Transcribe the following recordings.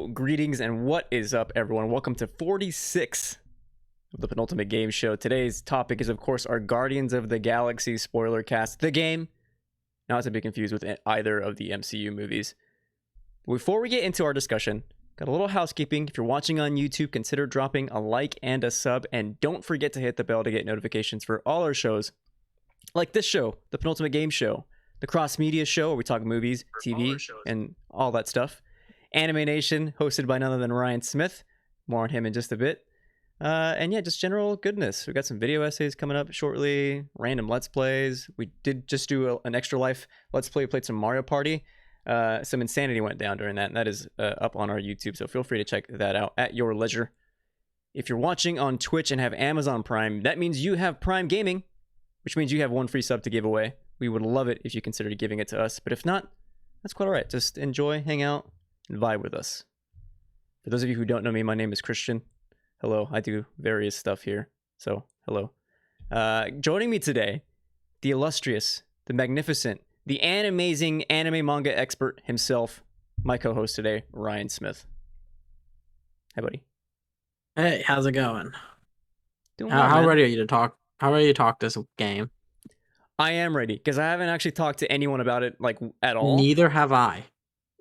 Greetings and what is up, everyone? Welcome to 46 of the Penultimate Game Show. Today's topic is, of course, our Guardians of the Galaxy spoiler cast, the game, not to be confused with either of the MCU movies. Before we get into our discussion, got a little housekeeping. If you're watching on YouTube, consider dropping a like and a sub, and don't forget to hit the bell to get notifications for all our shows, like this show, the Penultimate Game Show, the Cross Media Show, where we talk movies, TV, and all that stuff. Anime Nation, hosted by none other than Ryan Smith. More on him in just a bit. And yeah, just general goodness. We've got some video essays coming up shortly, random Let's Plays. We did just do an Extra Life Let's Play. We played some Mario Party. Some insanity went down during that, and that is up on our YouTube, so feel free to check that out at your leisure. If you're watching on Twitch and have Amazon Prime, that means you have Prime Gaming, which means you have one free sub to give away. We would love it if you considered giving it to us, but if not, that's quite all right. Just enjoy, hang out, and vibe with us. For those of you who don't know me, my name is Cristian. Hello, I do various stuff here, so hello. Joining me today, the illustrious, the magnificent, the amazing anime manga expert himself, my co-host today, Ryan Smith. Hey, buddy. Hey, how's it going? Doing well, How man. ready are you to talk? How ready to talk this game? I am ready, because I haven't actually talked to anyone about it, like, at all. Neither have I.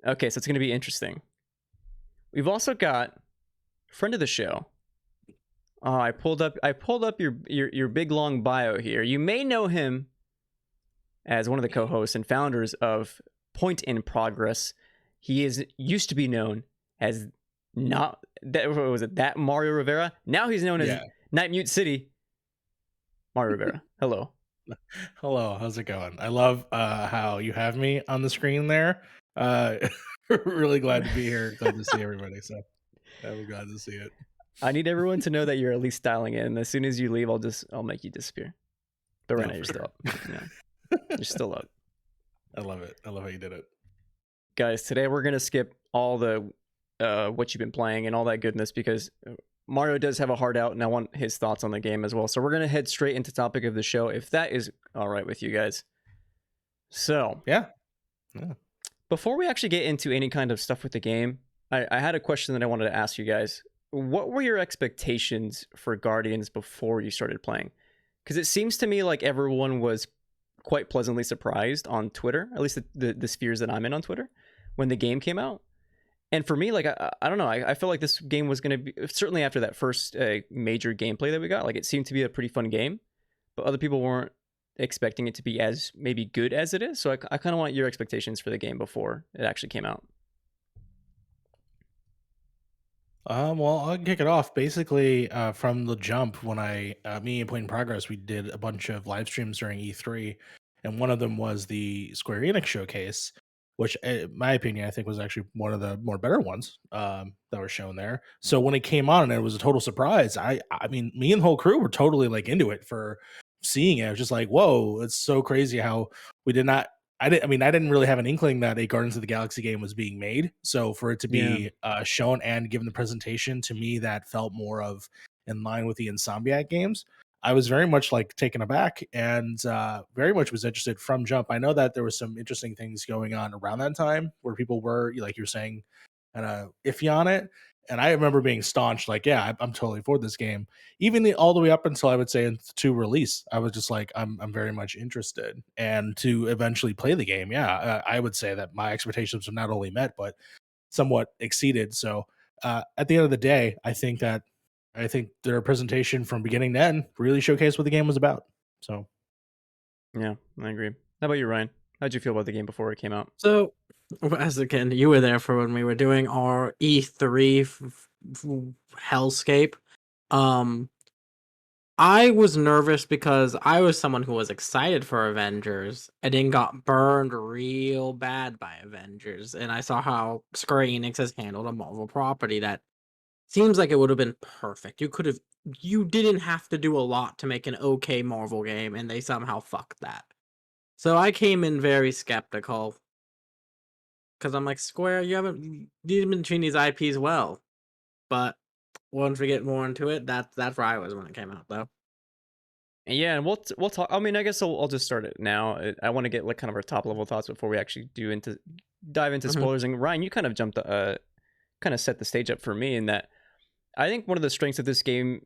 Okay, so it's going to be interesting. We've also got a friend of the show. Oh, I pulled up your big long bio here. You may know him as one of the co-hosts and founders of Point in Progress. He used to be known as that Mario Rivera. Now he's known as Night Mute City. Mario Rivera. Hello. Hello, how's it going? I love how you have me on the screen there. Really glad to be here. Glad to see everybody. So I'm glad to see it. I need everyone to know that you're at least styling it, and as soon as you leave, I'll make you disappear. But right now you're still up. Yeah. You're still up. I love it. I love how you did it. Guys, today we're gonna skip all the what you've been playing and all that goodness, because Mario does have a heart out, and I want his thoughts on the game as well. So we're gonna head straight into the topic of the show, if that is all right with you guys. So yeah. Before we actually get into any kind of stuff with the game, I had a question that I wanted to ask you guys. What were your expectations for Guardians before you started playing? Because it seems to me like everyone was quite pleasantly surprised on Twitter, at least the spheres that I'm in on Twitter, when the game came out. And for me, like, I don't know, I feel like this game was going to be, certainly after that first major gameplay that we got, like, it seemed to be a pretty fun game, but other people weren't expecting it to be as maybe good as it is. So I kind of want your expectations for the game before it actually came out. Well, I'll kick it off. Basically, from the jump, when me and Point in Progress, we did a bunch of live streams during E3, and one of them was the Square Enix showcase, which, in my opinion, I think was actually one of the more better ones that were shown there. So when it came on, and it was a total surprise. I mean, me and the whole crew were totally like into it for seeing it. I was just like, whoa, it's so crazy how we did not. I didn't really have an inkling that a Guardians of the Galaxy game was being made. So for it to be shown and given the presentation, to me, that felt more of in line with the Insomniac games. I was very much like taken aback, and very much was interested from jump. I know that there was some interesting things going on around that time where people were, like you're saying, kind of iffy on it. And I remember being staunch, like, yeah, I'm totally for this game. Even all the way up until I would say to release, I was just like, I'm very much interested. And to eventually play the game, I would say that my expectations were not only met, but somewhat exceeded. So at the end of the day, I think their presentation from beginning to end really showcased what the game was about. So, yeah, I agree. How about you, Ryan? How'd you feel about the game before it came out? So, as a kid, you were there for when we were doing our E3 hellscape. I was nervous because I was someone who was excited for Avengers and then got burned real bad by Avengers. And I saw how Square Enix has handled a Marvel property that seems like it would have been perfect. You didn't have to do a lot to make an okay Marvel game, and they somehow fucked that. So I came in very skeptical. Because I'm like, Square, you've been treating these IPs well. But once we get more into it, that's where I was when it came out, though. Yeah, and we'll talk. I mean, I guess I'll just start it now. I want to get like kind of our top level thoughts before we actually dive into spoilers. And Ryan, you kind of jumped kind of set the stage up for me in that I think one of the strengths of this game,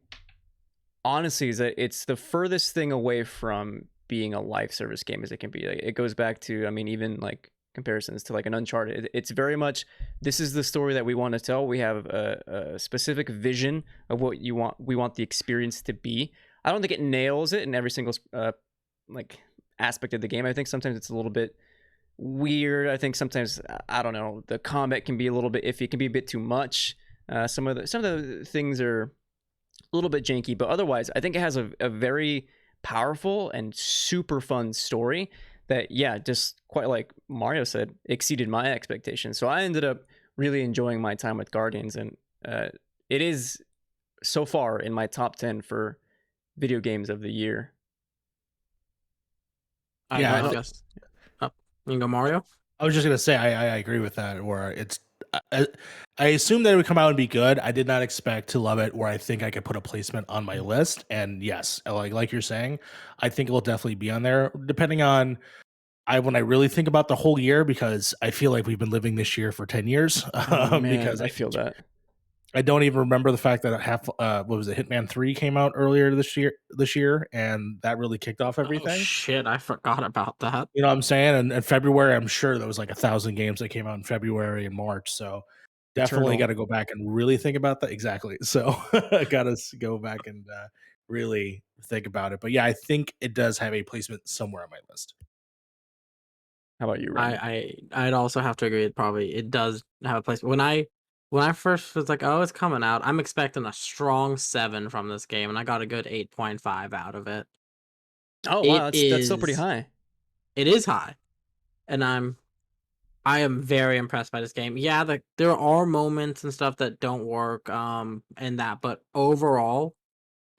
honestly, is that it's the furthest thing away from being a live service game as it can be. Like, it goes back to, I mean, even like comparisons to like an Uncharted. It's very much, this is the story that we want to tell. We have a specific vision of what we want the experience to be. I don't think it nails it in every single like aspect of the game. I think sometimes it's a little bit weird. I think sometimes, I don't know, the combat can be a little bit iffy. It can be a bit too much. Some of the things are a little bit janky, but otherwise I think it has a very powerful and super fun story that, yeah, just quite like Mario said, exceeded my expectations. So I ended up really enjoying my time with Guardians, and it is so far in my top 10 for video games of the year. I guess. Oh, you can go Mario. I was just gonna say I agree with that. Where it's I assumed that it would come out and be good. I did not expect to love it. Where I think I could put a placement on my list, and yes, like you're saying, I think it will definitely be on there. Depending on when I really think about the whole year, because I feel like we've been living this year for 10 years. Oh, man, because I feel that. I don't even remember the fact that what was it, Hitman 3 came out earlier this year, and that really kicked off everything. Oh, shit, I forgot about that. You know what I'm saying? And in February, I'm sure there was like 1,000 games that came out in February and March. So definitely got to go back and really think about that. Exactly. So I got to go back and really think about it. But yeah, I think it does have a placement somewhere on my list. How about you, Ryan? I'd also have to agree. It does have a place. When I first was like, oh, it's coming out, I'm expecting a strong 7 from this game, and I got a good 8.5 out of it. Oh wow, that's still pretty high. It is high, and I am very impressed by this game. Yeah, there are moments and stuff that don't work, and that, but overall,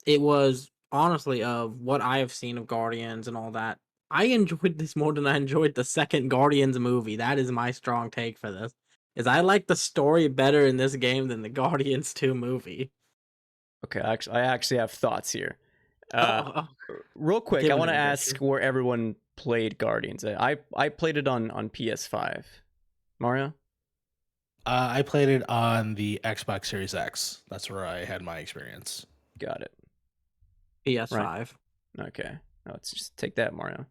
it was honestly, of what I have seen of Guardians and all that, I enjoyed this more than I enjoyed the second Guardians movie. That is my strong take for this. Is I like the story better in this game than the Guardians 2 movie. Okay, I actually have thoughts here. Real quick, Give I it want to a ask where everyone played Guardians. I played it on PS5. Mario? I played it on the Xbox Series X. That's where I had my experience. Got it. PS5. Right. Okay. Let's just take that, Mario.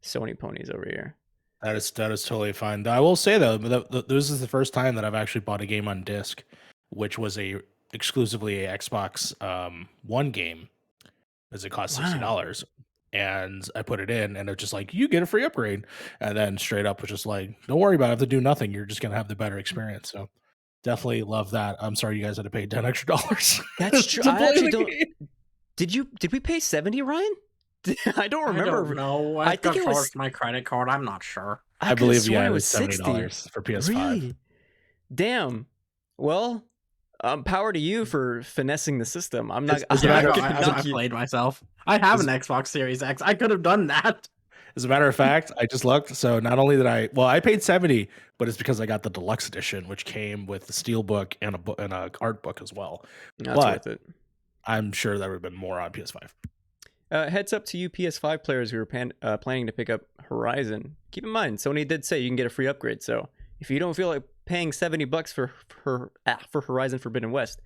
Sony ponies over here. That is totally fine. I will say though, this is the first time that I've actually bought a game on disc, which was exclusively a Xbox One game, as it cost $60, and I put it in, and it's just like, you get a free upgrade, and then straight up was just like, don't worry about it, I have to do nothing. You're just gonna have the better experience. So definitely love that. I'm sorry you guys had to pay $10 extra. That's true. I actually don't. Did we pay 70, Ryan? I don't remember. No, I think it was my credit card. I'm not sure. I believe it was $70 for PS5. Really? Damn. Well, power to you for finessing the system. I'm not. I played myself. I have an Xbox Series X. I could have done that. As a matter of fact, I just looked. So not only did I paid 70, but it's because I got the deluxe edition, which came with the steelbook and a art book as well. That's worth it. I'm sure that would have been more on PS5. Heads up to you PS5 players who are planning to pick up Horizon. Keep in mind, Sony did say you can get a free upgrade. So if you don't feel like paying $70 for Horizon Forbidden West,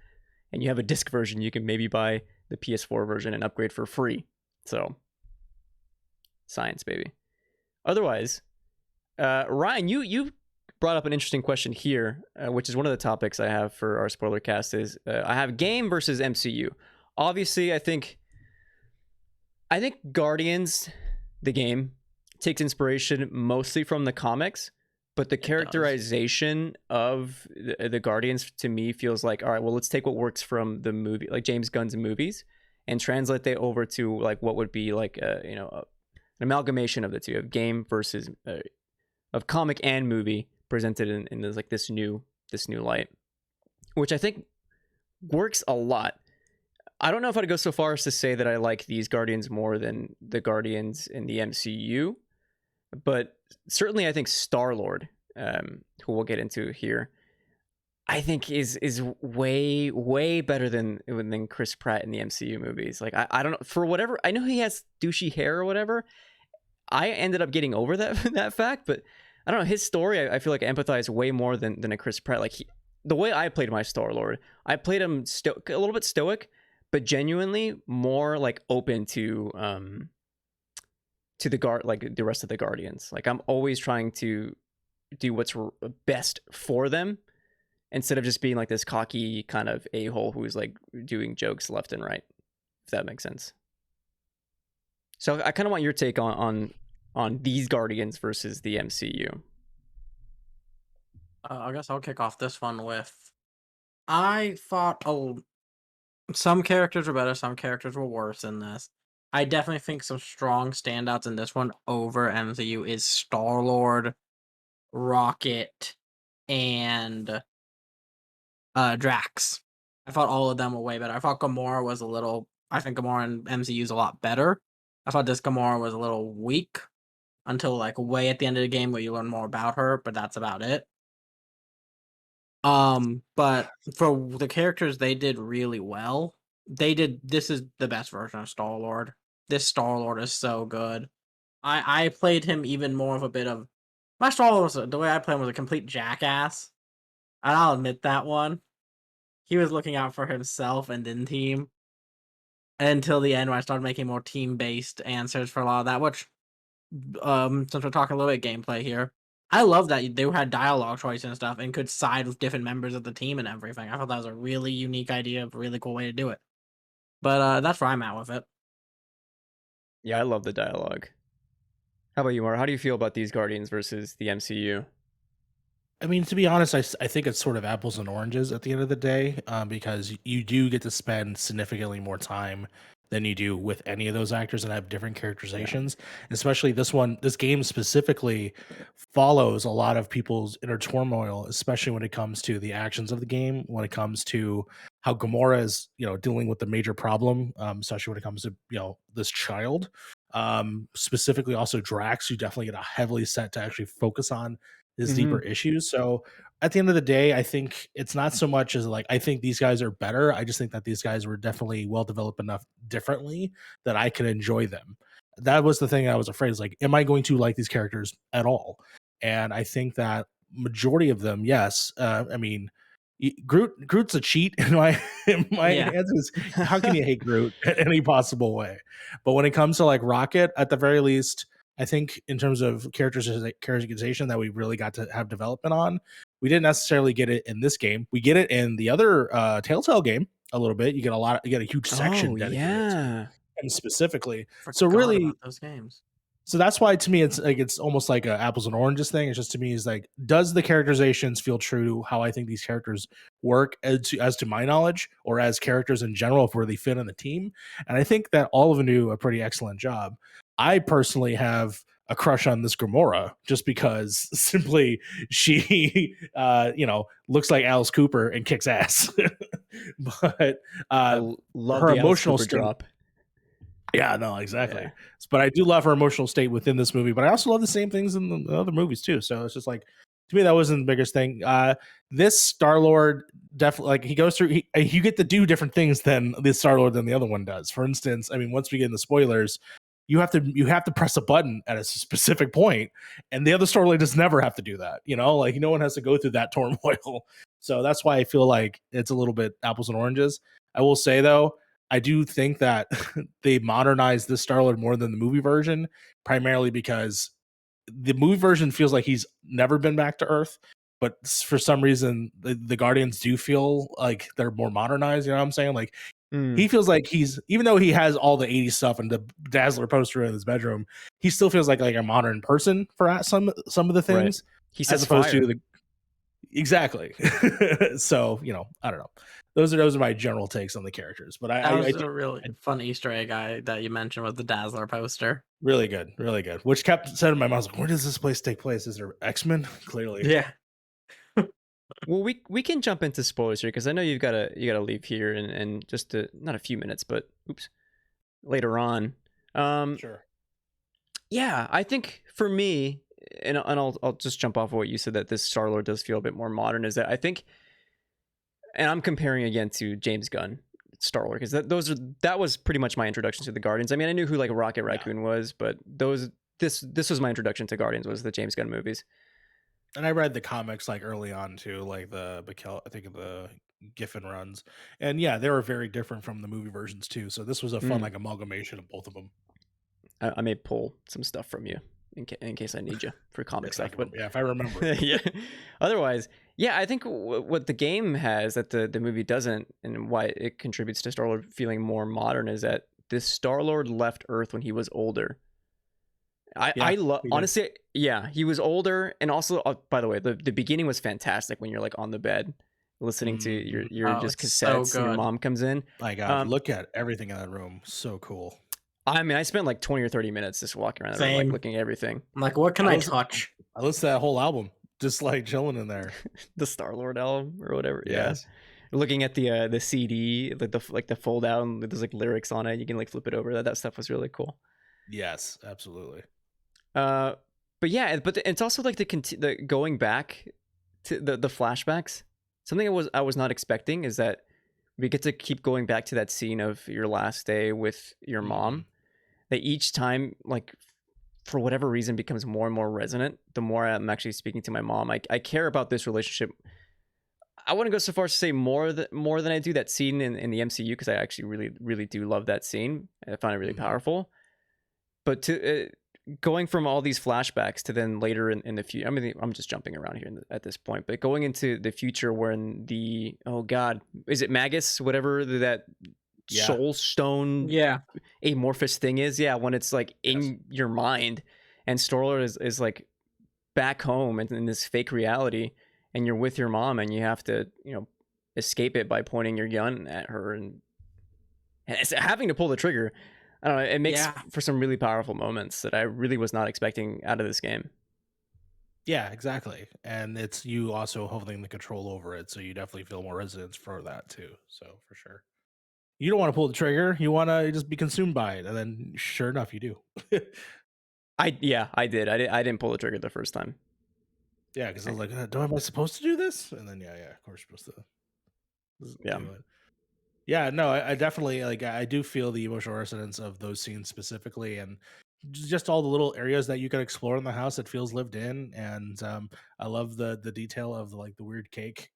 and you have a disc version, you can maybe buy the PS4 version and upgrade for free. So science, baby. Otherwise, Ryan, you brought up an interesting question here, which is one of the topics I have for our spoiler cast. Is I have game versus MCU. Obviously, I think Guardians, the game, takes inspiration mostly from the comics, but the characterization of the Guardians to me feels like, all right, well, let's take what works from the movie, like James Gunn's movies, and translate that over to like what would be like an amalgamation of the two, of game versus of comic and movie presented in this, like this new light, which I think works a lot. I don't know if I'd go so far as to say that I like these Guardians more than the Guardians in the MCU, but certainly I think Star-Lord, who we'll get into here, I think is way, way better than Chris Pratt in the MCU movies. Like, I don't know, for whatever, I know he has douchey hair or whatever. I ended up getting over that fact, but I don't know, his story, I feel like I empathize way more than a Chris Pratt. Like, the way I played my Star-Lord, I played him a little bit stoic, but genuinely more like open to the rest of the Guardians. Like I'm always trying to do what's best for them instead of just being like this cocky kind of a-hole who's like doing jokes left and right, if that makes sense. So I kind of want your take on these Guardians versus the MCU. I guess I'll kick off this one with I thought some characters were better, some characters were worse in this. I definitely think some strong standouts in this one over MCU is Star-Lord, Rocket, and Drax. I thought all of them were way better. I thought Gamora was I think Gamora in MCU is a lot better. I thought this Gamora was a little weak until like way at the end of the game where you learn more about her, but that's about it. But for the characters, they did really well. This is the best version of Star-Lord. This Star-Lord is so good. I played him even more of a bit of my Star-Lord the way I played him was a complete jackass. And I'll admit that one. He was looking out for himself and then team. Until the end when I started making more team-based answers for a lot of that, which since we're talking a little bit gameplay here, I love that they had dialogue choice and stuff and could side with different members of the team and everything. I thought that was a really unique idea, a really cool way to do it. But that's where I'm at with it. Yeah, I love the dialogue. How about you, Mar? How do you feel about these Guardians versus the MCU? I mean, to be honest, I think it's sort of apples and oranges at the end of the day, because you do get to spend significantly more time than you do with any of those actors and have different characterizations. Especially this game specifically follows a lot of people's inner turmoil, especially when it comes to the actions of the game, when it comes to how Gamora is, dealing with the major problem, especially when it comes to, this child. Specifically also Drax, you definitely get a heavily set to actually focus on his deeper issues. So at the end of the day, I think it's not so much as like I think these guys are better. I just think that these guys were definitely well developed enough differently that I could enjoy them. That was the thing I was afraid is like, am I going to like these characters at all? And I think that majority of them, yes. I mean, Groot's a cheat in my Yeah. answer is how can you hate Groot in any possible way? But when it comes to like Rocket, at the very least, I think in terms of characterization that we really got to have development on, we didn't necessarily get it in this game. We get it in the other Telltale game a little bit. You get a huge section dedicated to him specifically. So really, about those games. So that's why to me it's almost like a apples and oranges thing. It's just to me is like, does the characterizations feel true to how I think these characters work as to my knowledge, or as characters in general, if where they fit in the team? And I think that all of them do a pretty excellent job. I personally have a crush on this Gamora just because simply she looks like Alice Cooper and kicks ass. But I love her the emotional Alice Cooper drop. Yeah, no, exactly. Yeah. But I do love her emotional state within this movie, but I also love the same things in the other movies too. So it's just like, to me, that wasn't the biggest thing. This Star-Lord definitely, like, he goes through, you get to do different things than this Star-Lord than the other one does. For instance, I mean, once we get into spoilers, you have to press a button at a specific point, and the other Star-Lord does never have to do that. Like no one has to go through that turmoil. So that's why I feel like it's a little bit apples and oranges. I will say though, I do think that they modernized this Star-Lord more than the movie version, primarily because the movie version feels like he's never been back to Earth, but for some reason the Guardians do feel like they're more modernized. You know what I'm saying? Like he feels like he's, even though he has all the 80s stuff and the Dazzler poster in his bedroom, he still feels like a modern person for some of the things. Right. He says as opposed fire. to the exactly. So I don't know. Those are my general takes on the characters. But That was a really fun Easter egg that you mentioned with the Dazzler poster. Really good, really good. Which kept said in my mind, like, where does this place take place? Is there X-Men? Clearly, yeah. Well, we can jump into spoilers here because I know you gotta leave here and just not a few minutes, but later on. Sure. Yeah, I think for me, and I'll just jump off of what you said, that this Star-Lord does feel a bit more modern. Is that I think, and I'm comparing again to James Gunn Star-Lord, because that was pretty much my introduction to the Guardians. I mean, I knew who like Rocket Raccoon was, but this was my introduction to Guardians, was the James Gunn movies. And I read the comics like early on too, like I think of the Giffen runs, and yeah, they were very different from the movie versions too. So this was a fun Mm. like amalgamation of both of them. I may pull some stuff from you in case I need you for comic stuff, but If I remember. yeah. Otherwise, yeah, I think what the game has that the movie doesn't, and why it contributes to Star Lord feeling more modern, is that this Star Lord left Earth when he was older. I love, honestly, yeah, he was older, and also, by the way, the beginning was fantastic when you're like on the bed listening to your just it's so cassettes, and your good. mom comes in. My God, look at everything in that room. So cool. I mean, I spent like 20 or 30 minutes just walking around the room, like Same. looking at everything. I'm like, what can I touch? I listened to that whole album, just like chilling in there. The Star Lord album or whatever. Yes. Yeah. Looking at the CD, like the fold out, and there's like lyrics on it. You can like flip it over. That stuff was really cool. Yes, absolutely. But yeah, but it's also like the going back to the flashbacks. Something I was not expecting is that we get to keep going back to that scene of your last day with your mom. That each time, like, for whatever reason, becomes more and more resonant the more I'm actually speaking to my mom. I care about this relationship. I wouldn't go so far as to say more than I do that scene in the MCU, because I actually really do love that scene. I find it really powerful. But to going from all these flashbacks to then later in the future, I mean, I'm just jumping around here at this point, but going into the future when the, oh God, is it Magus, whatever that soul stone amorphous thing is? Yeah, when it's like in your mind, and Star-Lord is like back home and in this fake reality, and you're with your mom, and you have to, escape it by pointing your gun at her and having to pull the trigger. I don't know, it makes for some really powerful moments that I really was not expecting out of this game. Yeah, exactly. And it's you also holding the control over it, so you definitely feel more resonance for that too. So for sure. You don't want to pull the trigger, you want to just be consumed by it, and then sure enough you do. I did. I didn't pull the trigger the first time. Yeah, because I was like, am I supposed to do this? And then of course you're supposed to do it. Yeah, no, I definitely like. I do feel the emotional resonance of those scenes specifically, and just all the little areas that you can explore in the house. It feels lived in, and I love the detail of the weird cake.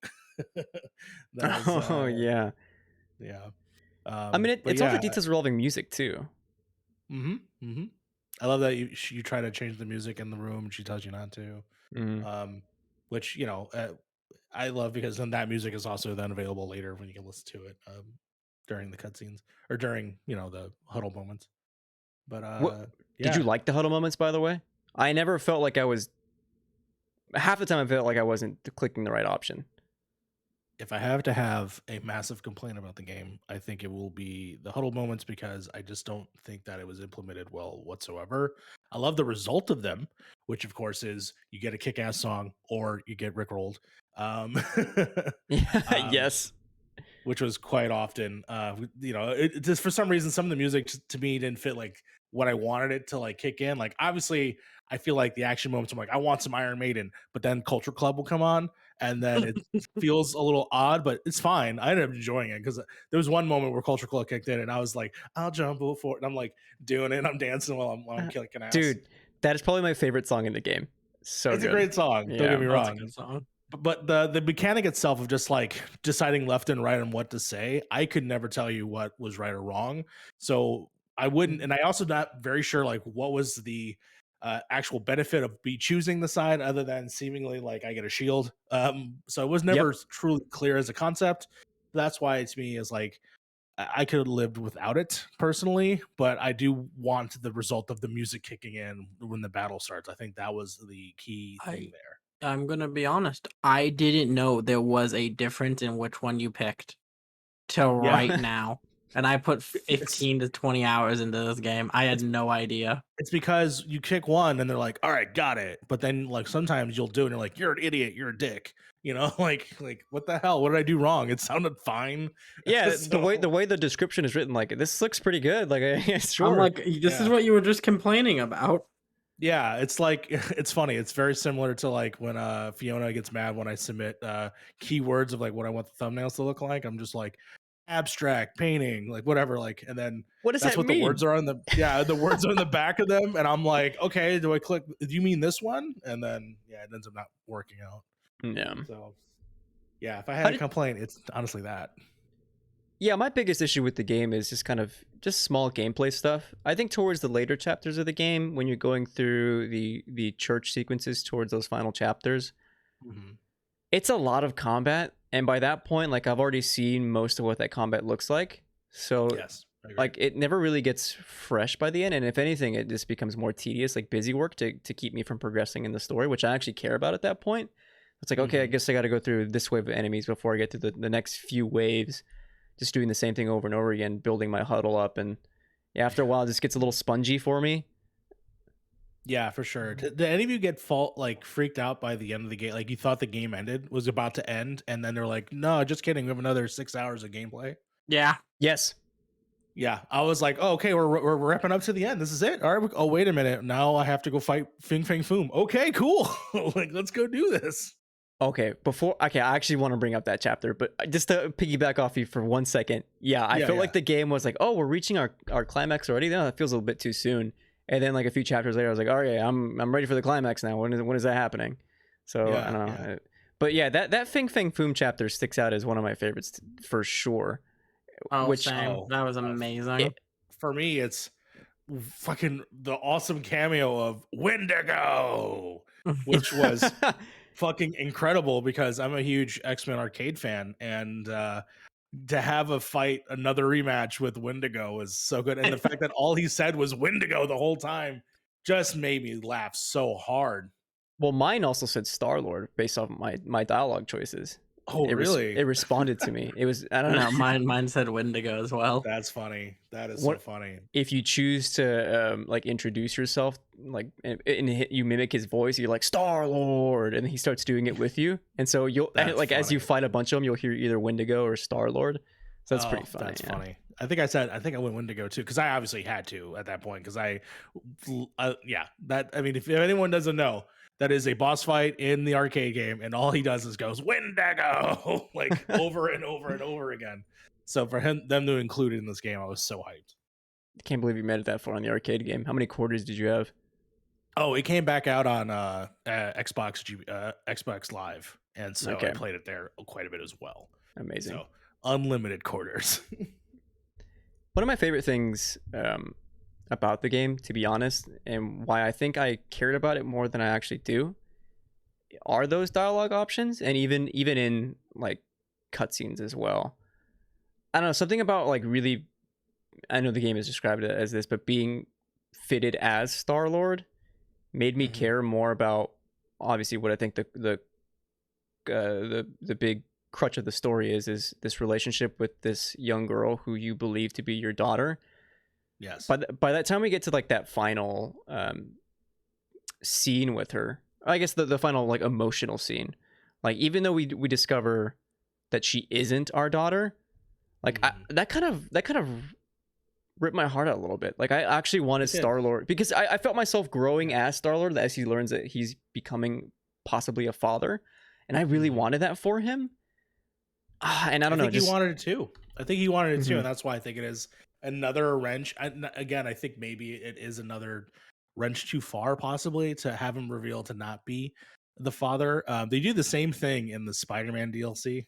Yeah. I mean, it's all the details involving music too. I love that you try to change the music in the room, and she tells you not to. Which I love, because then that music is also then available later when you can listen to it during the cutscenes or during the huddle moments. But did you like the huddle moments, by the way? I never felt like I was. Half the time I felt like I wasn't clicking the right option. If I have to have a massive complaint about the game, I think it will be the huddle moments, because I just don't think that it was implemented well whatsoever. I love the result of them, which of course is you get a kick-ass song or you get rickrolled. Yes. Which was quite often, it just, for some reason, some of the music to me didn't fit like what I wanted it to like kick in. Like, obviously, I feel like the action moments, I'm like, I want some Iron Maiden, but then Culture Club will come on, and then it feels a little odd, but it's fine. I ended up enjoying it, because there was one moment where Culture Club kicked in, and I was like, I'll jump for it, and I'm like doing it, and I'm dancing while I'm kicking ass. Dude, that is probably my favorite song in the game. So it's a great song. Yeah. Don't get me wrong. That's a good song. But the mechanic itself of just like deciding left and right on what to say, I could never tell you what was right or wrong. So I wouldn't, and I also not very sure like what was the actual benefit of be choosing the side, other than seemingly like I get a shield. So it was never truly clear as a concept. That's why to me is like I could have lived without it personally, but I do want the result of the music kicking in when the battle starts. I think that was the key thing there. I'm gonna be honest. I didn't know there was a difference in which one you picked till right now. And I put 15 to 20 hours into this game. I had no idea. It's because you kick one and they're like, all right, got it. But then like sometimes you'll do it and you're like, you're an idiot, you're a dick. Like what the hell? What did I do wrong? It sounded fine. Yeah, the way the description is written, like, this looks pretty good. Like, sure. I'm like, this is what you were just complaining about. Yeah, it's like, it's funny. It's very similar to like when Fiona gets mad when I submit keywords of like what I want the thumbnails to look like. I'm just like, abstract painting, like whatever, like, and then What does that's that what mean? the words are on the words are on the back of them, and I'm like, okay, do I click? Do you mean this one? And then it ends up not working out. Yeah. So yeah, if I How had a did- complaint, it's honestly that. Yeah, my biggest issue with the game is just kind of just small gameplay stuff. I think towards the later chapters of the game, when you're going through the church sequences towards those final chapters, Mm-hmm. it's a lot of combat, and by that point, like I've already seen most of what that combat looks like. So Yes, I agree. like it never really gets fresh by the end, and if anything, it just becomes more tedious, like busy work to keep me from progressing in the story, which I actually care about at that point. It's like, okay, I guess I got to go through this wave of enemies before I get to the next few waves, just doing the same thing over and over again, building my huddle up, and yeah, after a while, it just gets a little spongy for me. Yeah, for sure. Did any of you get freaked out by the end of the game? Like you thought the game was about to end, and then they're like, "No, just kidding. We have another 6 hours of gameplay." Yeah. Yes. Yeah, I was like, "Oh, okay, we're wrapping up to the end. This is it. All right. Oh, wait a minute. Now I have to go fight Fing Fang Foom. Okay, cool. Like, let's go do this." Okay, I actually want to bring up that chapter, but just to piggyback off you for 1 second, I felt like the game was like, oh, we're reaching our climax already. No, that feels a little bit too soon. And then like a few chapters later, I was like, oh yeah, I'm ready for the climax now. When is that happening? So I don't know. But yeah, that Fing Fang Foom chapter sticks out as one of my favorites for sure. Oh, same. That was amazing. For me, it's fucking the awesome cameo of Wendigo, which was fucking incredible because I'm a huge X-Men arcade fan, and to have another rematch with Wendigo was so good. And the fact that all he said was Wendigo the whole time just made me laugh so hard. Well, mine also said Star-Lord based off my dialogue choices. Oh, really? It responded to me. It was, I don't know. Mine said Wendigo as well. That's funny. That is so funny. If you choose to like introduce yourself, like and you mimic his voice, you're like Star-Lord, and he starts doing it with you. And so as you fight a bunch of them, you'll hear either Wendigo or Star-Lord. So that's pretty funny. That's funny. I think I went Wendigo too, because I obviously had to at that point, because if anyone doesn't know, that is a boss fight in the arcade game, and all he does is goes Wendigo like over and over and over again. So for them to include it in this game, I was so hyped. I can't believe you made it that far on the arcade game. How many quarters did you have? Oh, it came back out on Xbox Live, and so I played it there quite a bit as well. Amazing. So unlimited quarters. One of my favorite things about the game, to be honest, and why I think I cared about it more than I actually do, are those dialogue options, and even in like cutscenes as well. I don't know, something about like really, I know the game has described it as this, but being fitted as Star-Lord made me care more about obviously what I think the big crutch of the story is this relationship with this young girl who you believe to be your daughter. Yes. By that time we get to like that final scene with her, I guess the final like emotional scene, like even though we discover that she isn't our daughter, like that kind of ripped my heart out a little bit. Like I actually wanted Star-Lord, because I felt myself growing as Star-Lord as he learns that he's becoming possibly a father, and I really wanted that for him. And I don't know. I think he wanted it too. And that's why I think it is another wrench. Again, I think maybe it is another wrench too far, possibly, to have him reveal to not be the father. They do the same thing in the Spider-Man DLC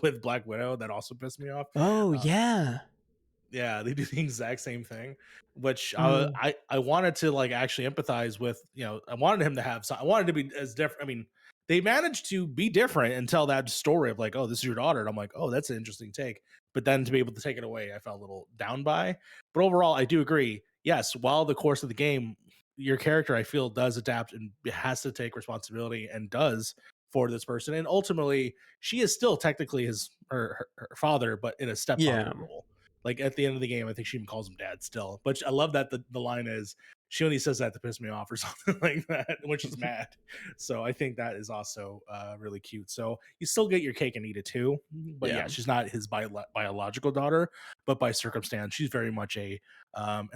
with Black Widow. That also pissed me off. Oh yeah. Yeah, they do the exact same thing, which I wanted to like actually empathize with. I wanted him to have. I wanted to be as different. I mean, they managed to be different and tell that story of like, oh, this is your daughter, and I'm like, oh, that's an interesting take. But then to be able to take it away, I felt a little down by. But overall, I do agree. Yes, while the course of the game, your character, I feel, does adapt and has to take responsibility and does for this person, and ultimately, she is still technically her father, but in a stepfather role. Like at the end of the game, I think she even calls him dad still. But I love that the line is, she only says that to piss me off or something like that when she's mad. So I think that is also really cute. So you still get your cake and eat it too. But yeah, she's not his biological daughter, but by circumstance, she's very much an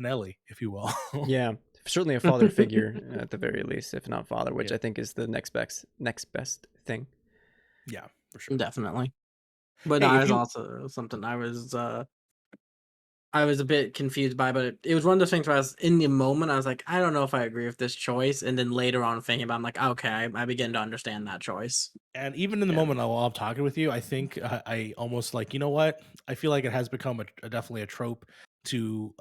Ellie, if you will. Yeah, certainly a father figure at the very least, if not father, which I think is the next best thing. Yeah, for sure. Definitely. But Hey, that if is you also something I was a bit confused by, but it was one of those things where I was in the moment, I was like, I don't know if I agree with this choice. And then later on thinking about it, I'm like, okay, I begin to understand that choice. and even in the Yeah. moment while I'm talking with you, I think I almost like, you know what? I feel like it has become definitely a trope to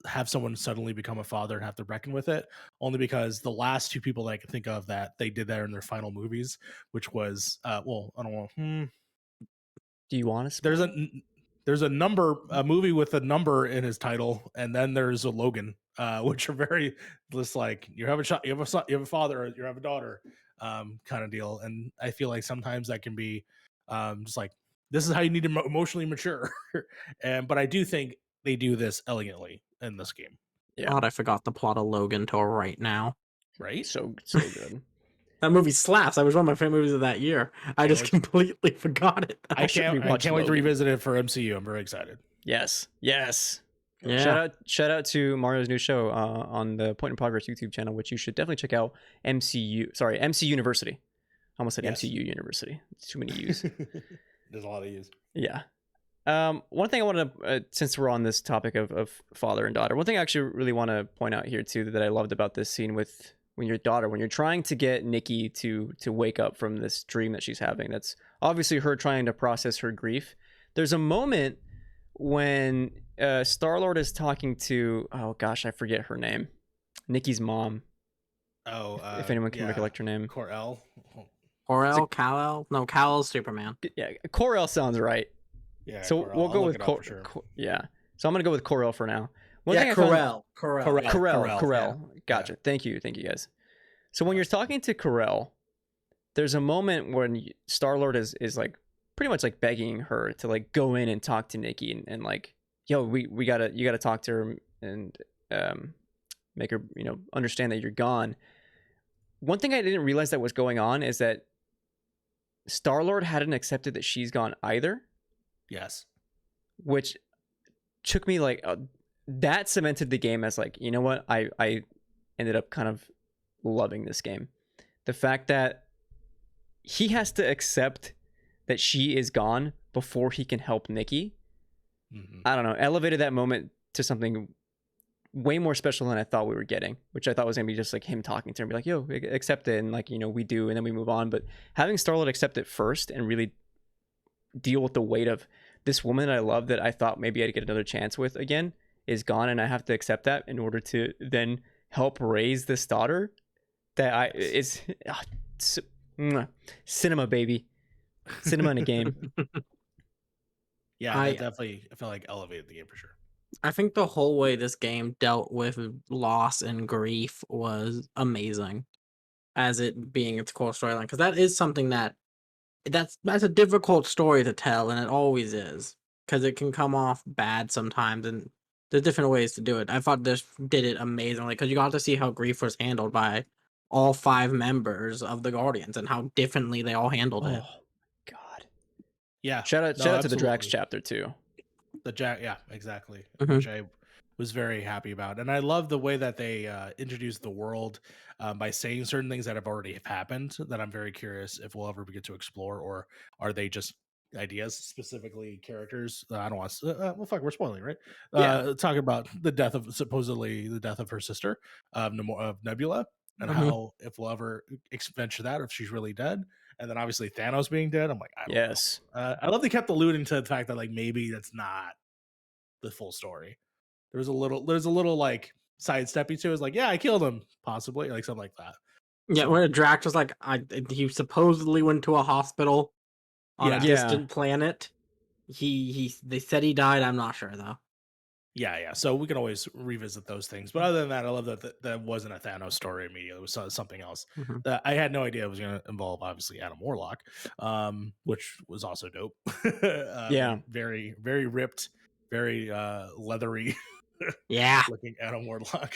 have someone suddenly become a father and have to reckon with it. Only because the last two people that I can think of that they did that in their final movies, which was well, I don't know. Do you want to There's spoil? there's a movie with a number in his title, and then there's a Logan, which are very just like you have a shot, you have a son, you have a father, or you have a daughter, kind of deal. And I feel like sometimes that can be just like this is how you need to emotionally mature. And but I do think they do this elegantly in this game, Yeah. God, I forgot the plot of Logan till right now. right? So good. That movie slaps. That was one of my favorite movies of that year. I Can't just wait. completely forgot it. I should I rewatch can't wait to Logan. revisit it for MCU. I'm very excited. Yes. Yes. Yeah. Shout out to Mario's new show on the Point in Progress YouTube channel, which you should definitely check out. MC University. I almost said Yes. MCU University. It's too many U's. There's a lot of use. Yeah. One thing I want to, since we're on this topic of father and daughter, one thing I actually really want to point out here too that I loved about this scene with when you're trying to get Nikki to wake up from this dream that she's having. That's obviously her trying to process her grief. There's a moment when Star-Lord is talking to, oh gosh, I forget her name, Nikki's mom. Oh, If anyone can yeah. recollect her name. Cor-El. Kal-El? Kal-El? No, Kal-El's Superman. Yeah, Kor-El sounds right. Yeah, So Cor-El. we'll I'll go look with it up for sure. yeah. So I'm gonna go with Kor-El for now. One thing Yeah, I found- Corel. Corel. Gotcha. Thank you guys. So when you're talking to Corel, there's a moment when Star-Lord is like pretty much like begging her to like go in and talk to Nikki and like, yo, you gotta talk to her and make her understand that you're gone. One thing I didn't realize that was going on is that Star-Lord hadn't accepted that she's gone either, Yes. which took me like that cemented the game as like, you know what, I ended up kind of loving this game. The fact that he has to accept that she is gone before he can help Nikki. Mm-hmm. I don't know, elevated that moment to something way more special than I thought we were getting, which I thought was gonna be just like him talking to her and be like, yo, accept it, and like, we do, and then we move on. But having Star-Lord accept it first and really deal with the weight of this woman that I love, that I thought maybe I'd get another chance with again, is gone, and I have to accept that in order to then help raise this daughter that is cinema, baby. Cinema in a game. Yeah, I that definitely I felt like elevated the game for sure. I think the whole way this game dealt with loss and grief was amazing, as it being its core storyline, because that is something that's a difficult story to tell, and it always is, because it can come off bad sometimes, and there's different ways to do it. I thought this did it amazingly, because you got to see how grief was handled by all 5 members of the Guardians and how differently they all handled it. Oh god. Yeah. Shout out to the Drax chapter too. The Jack, yeah, exactly. Mhm. Which I was very happy about, and I love the way that they introduced the world by saying certain things that have already happened. That I'm very curious if we'll ever get to explore, or are they just ideas, specifically characters? I don't want to. Well, fuck, we're spoiling, right? Yeah. Talking about supposedly the death of her sister, of Nebula, and Mhm. how if we'll ever venture that, or if she's really dead. And then obviously Thanos being dead. I'm like, I don't Yes. know. I love they kept alluding to the fact that like maybe that's not the full story. There's a little like sidesteppy to it. It's like, yeah, I killed him, possibly, like something like that. Yeah, So, where Drax was like, he supposedly went to a hospital on Yeah. a Yeah. distant planet. They said he died. I'm not sure though. yeah. So we can always revisit those things. But other than that, I love that wasn't a Thanos story immediately. It was something else. Mhm. That I had no idea it was going to involve, obviously, Adam Warlock, which was also dope. Yeah. Very, very ripped, very leathery Yeah. looking Adam Warlock.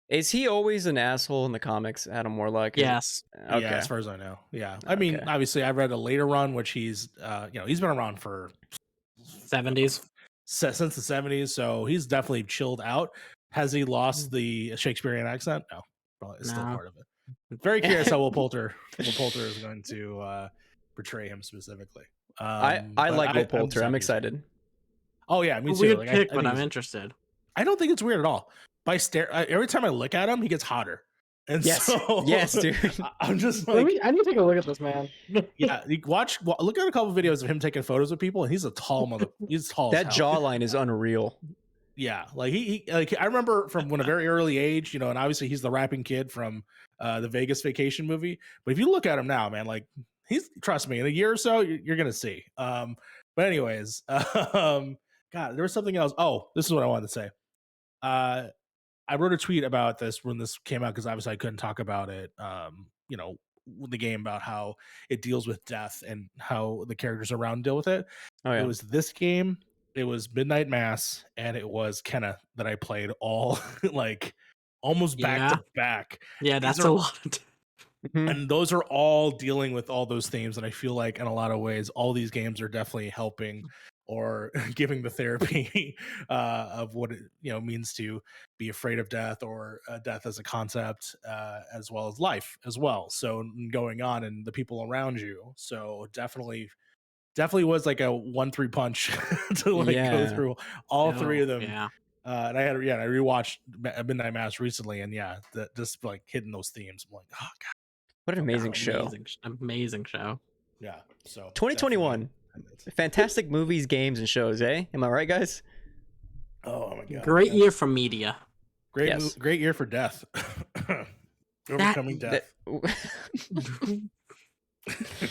Is he always an asshole in the comics, Adam Warlock? Yes. Okay. Yeah, as far as I know. Yeah. I mean, Okay. obviously, I read a later run, which he's he's been around for 70s. since the 70s, so he's definitely chilled out. Has he Mm. lost the Shakespearean accent? No, probably it's still No. part of it. Very curious how Will Poulter is going to portray him specifically. I But like Will I'm Poulter. just I'm happy he's here. excited. Oh yeah, me A too. weird Like pick, I but think I'm it's. interested. I don't think it's weird at all. Every time I look at him, he gets hotter, and Yes, so yes, dude. I'm just Let like, me. I need to take a look at this man. yeah. Look at a couple videos of him taking photos with people, and he's a tall mother. He's tall as That hell. jawline is unreal. Yeah, like he like I remember from when a very early age, you know, and obviously he's the rapping kid from the Vegas Vacation movie. But if you look at him now, man, like trust me, in a year or so, you're gonna see. But anyways, God, there was something else. Oh, this is what I wanted to say. Uh, I wrote a tweet about this when this came out because obviously I couldn't talk about it. You know, the game about how it deals with death and how the characters around deal with it. Oh It yeah. was this game, it was Midnight Mass, and it was Kenna that I played all like almost back Yeah. to back. Yeah, These that's a are lot. Mhm. and those are all dealing with all those themes, and I feel like in a lot of ways all these games are definitely helping or giving the therapy of what it means to be afraid of death or death as a concept, as well as life as well, so going on and the people around you. So definitely was like a 1-3 punch to like go Yeah. through all three Oh, of them. yeah. And I rewatched Midnight Mass recently, and yeah, just like hitting those themes. I'm like, oh god, What an so amazing good. show. Amazing show. Yeah. So 2021. Fantastic movies, games, and shows, eh? Am I right, guys? Oh my god. Great yeah. year for media. Yes. Great year for death. Overcoming death.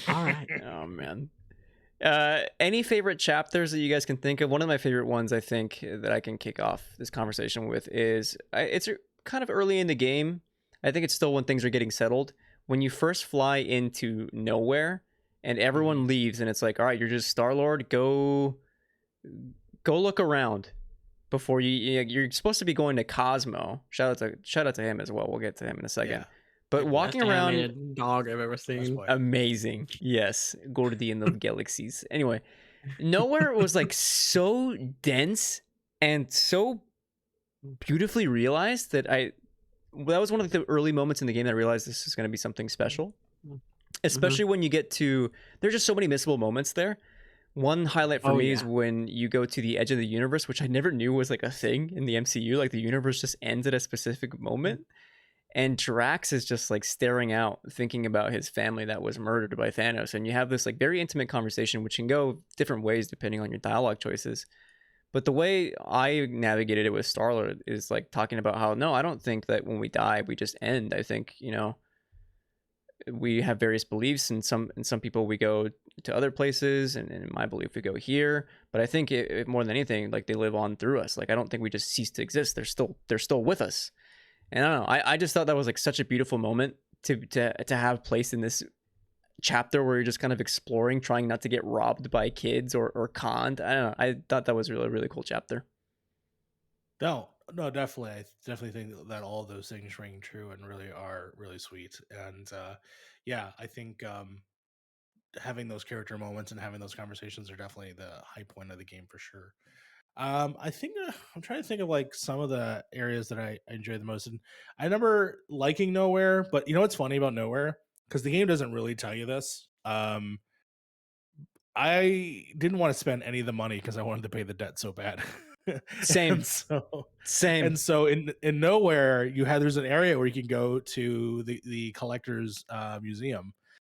All right. Oh man. Any favorite chapters that you guys can think of? One of my favorite ones, I think, that I can kick off this conversation with is it's kind of early in the game. I think it's still when things are getting settled. When you first fly into nowhere and everyone leaves, and it's like, all right, you're just Star-Lord. Go look around before you're supposed to be going to Cosmo. Shout out to him as well. We'll get to him in a second. Yeah. But walking Best around, animated dog I've ever seen. amazing. Yes, Guardian of Galaxies. Anyway, nowhere was like so dense and so beautifully realized that that was one of the early moments in the game that I realized this is going to be something special. Especially when you get to, there's just so many missable moments there. One highlight for me is when you go to the edge of the universe, which I never knew was like a thing in the MCU. Like the universe just ends at a specific moment. And Drax is just like staring out, thinking about his family that was murdered by Thanos. And you have this like very intimate conversation, which can go different ways depending on your dialogue choices. But the way I navigated it with Star-Lord is like talking about how, no, I don't think that when we die, we just end. I think, we have various beliefs, and some people we go to other places, and in my belief we go here. But I think it more than anything, like they live on through us. Like I don't think we just cease to exist. They're still with us. And I don't know. I just thought that was like such a beautiful moment to have place in this chapter where you're just kind of exploring, trying not to get robbed by kids or conned. I don't know. I thought that was really, really cool chapter. No, definitely. I definitely think that all of those things ring true and really are really sweet. And yeah, I think having those character moments and having those conversations are definitely the high point of the game for sure. I think I'm trying to think of like some of the areas that I enjoy the most, and I remember liking Nowhere. But you know what's funny about Nowhere? Because the game doesn't really tell you this. I didn't want to spend any of the money because I wanted to pay the debt so bad. Same. Same. And so in Nowhere, there's an area where you can go to the collector's museum,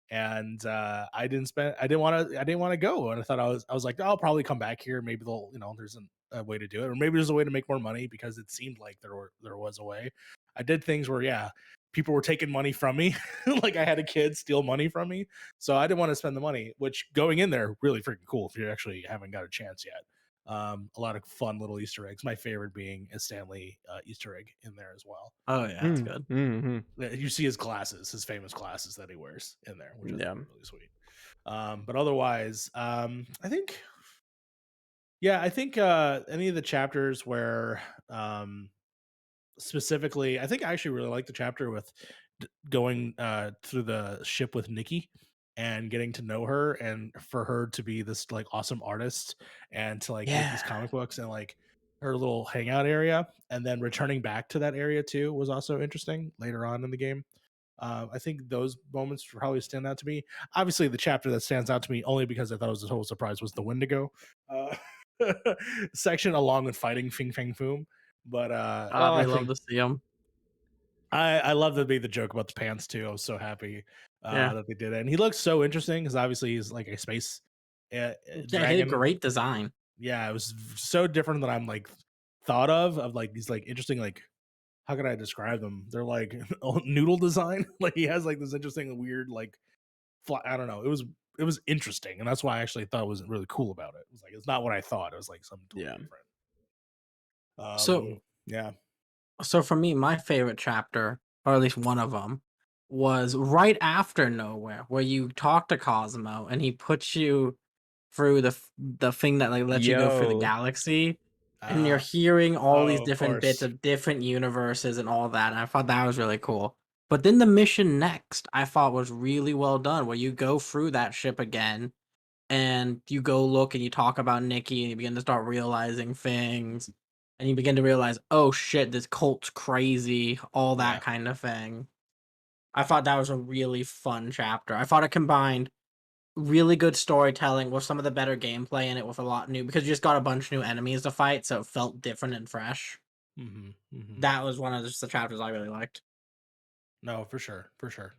and I didn't want to go, and I was like, oh, I'll probably come back here, maybe they'll there's a way to do it, or maybe there's a way to make more money, because it seemed like there was a way. I did things where people were taking money from me. Like I had a kid steal money from me, so I didn't want to spend the money, which going in there really freaking cool if you actually haven't got a chance yet. A lot of fun little Easter eggs, my favorite being a Stanley Easter egg in there as well. Oh yeah, that's good. You see his famous glasses that he wears in there, which is really sweet. But otherwise, I think any of the chapters where specifically, I think I actually really like the chapter with going through the ship with Nikki and getting to know her, and for her to be this like awesome artist and to like make these comic books, and like her little hangout area, and then returning back to that area too was also interesting later on in the game. I think those moments probably stand out to me. Obviously, the chapter that stands out to me only because I thought it was a total surprise was the Wendigo uh, section, along with fighting Fing Fang Foom. But I I love think to see him. I love that made the joke about the pants too. I was so happy Yeah. that they did it, and he looks so interesting because obviously he's like a space Yeah, he had a dragon. great design. Yeah, it was so different than I'm like thought of like these like interesting like how can I describe them? They're like noodle design. Like he has like this interesting weird like I don't know. It was interesting, and that's why I actually thought it was really cool about it. It was like it's not what I thought. It was like something totally different. So Yeah. So for me, my favorite chapter, or at least one of them, was right after Nowhere, where you talk to Cosmo and he puts you through the thing that like lets you go through the Yo. galaxy, and you're hearing all these of different bits course. of different universes and all that. And I thought that was really cool. But then the mission next, I thought was really well done, where you go through that ship again and you go look and you talk about Nikki and you begin to start realizing things and you begin to realize, oh shit, this cult's crazy, all that Yeah. kind of thing. I thought that was a really fun chapter. I thought it combined really good storytelling with some of the better gameplay in it with a lot new because you just got a bunch of new enemies to fight, so it felt different and fresh. That was one of the chapters I really liked. No, for sure, for sure.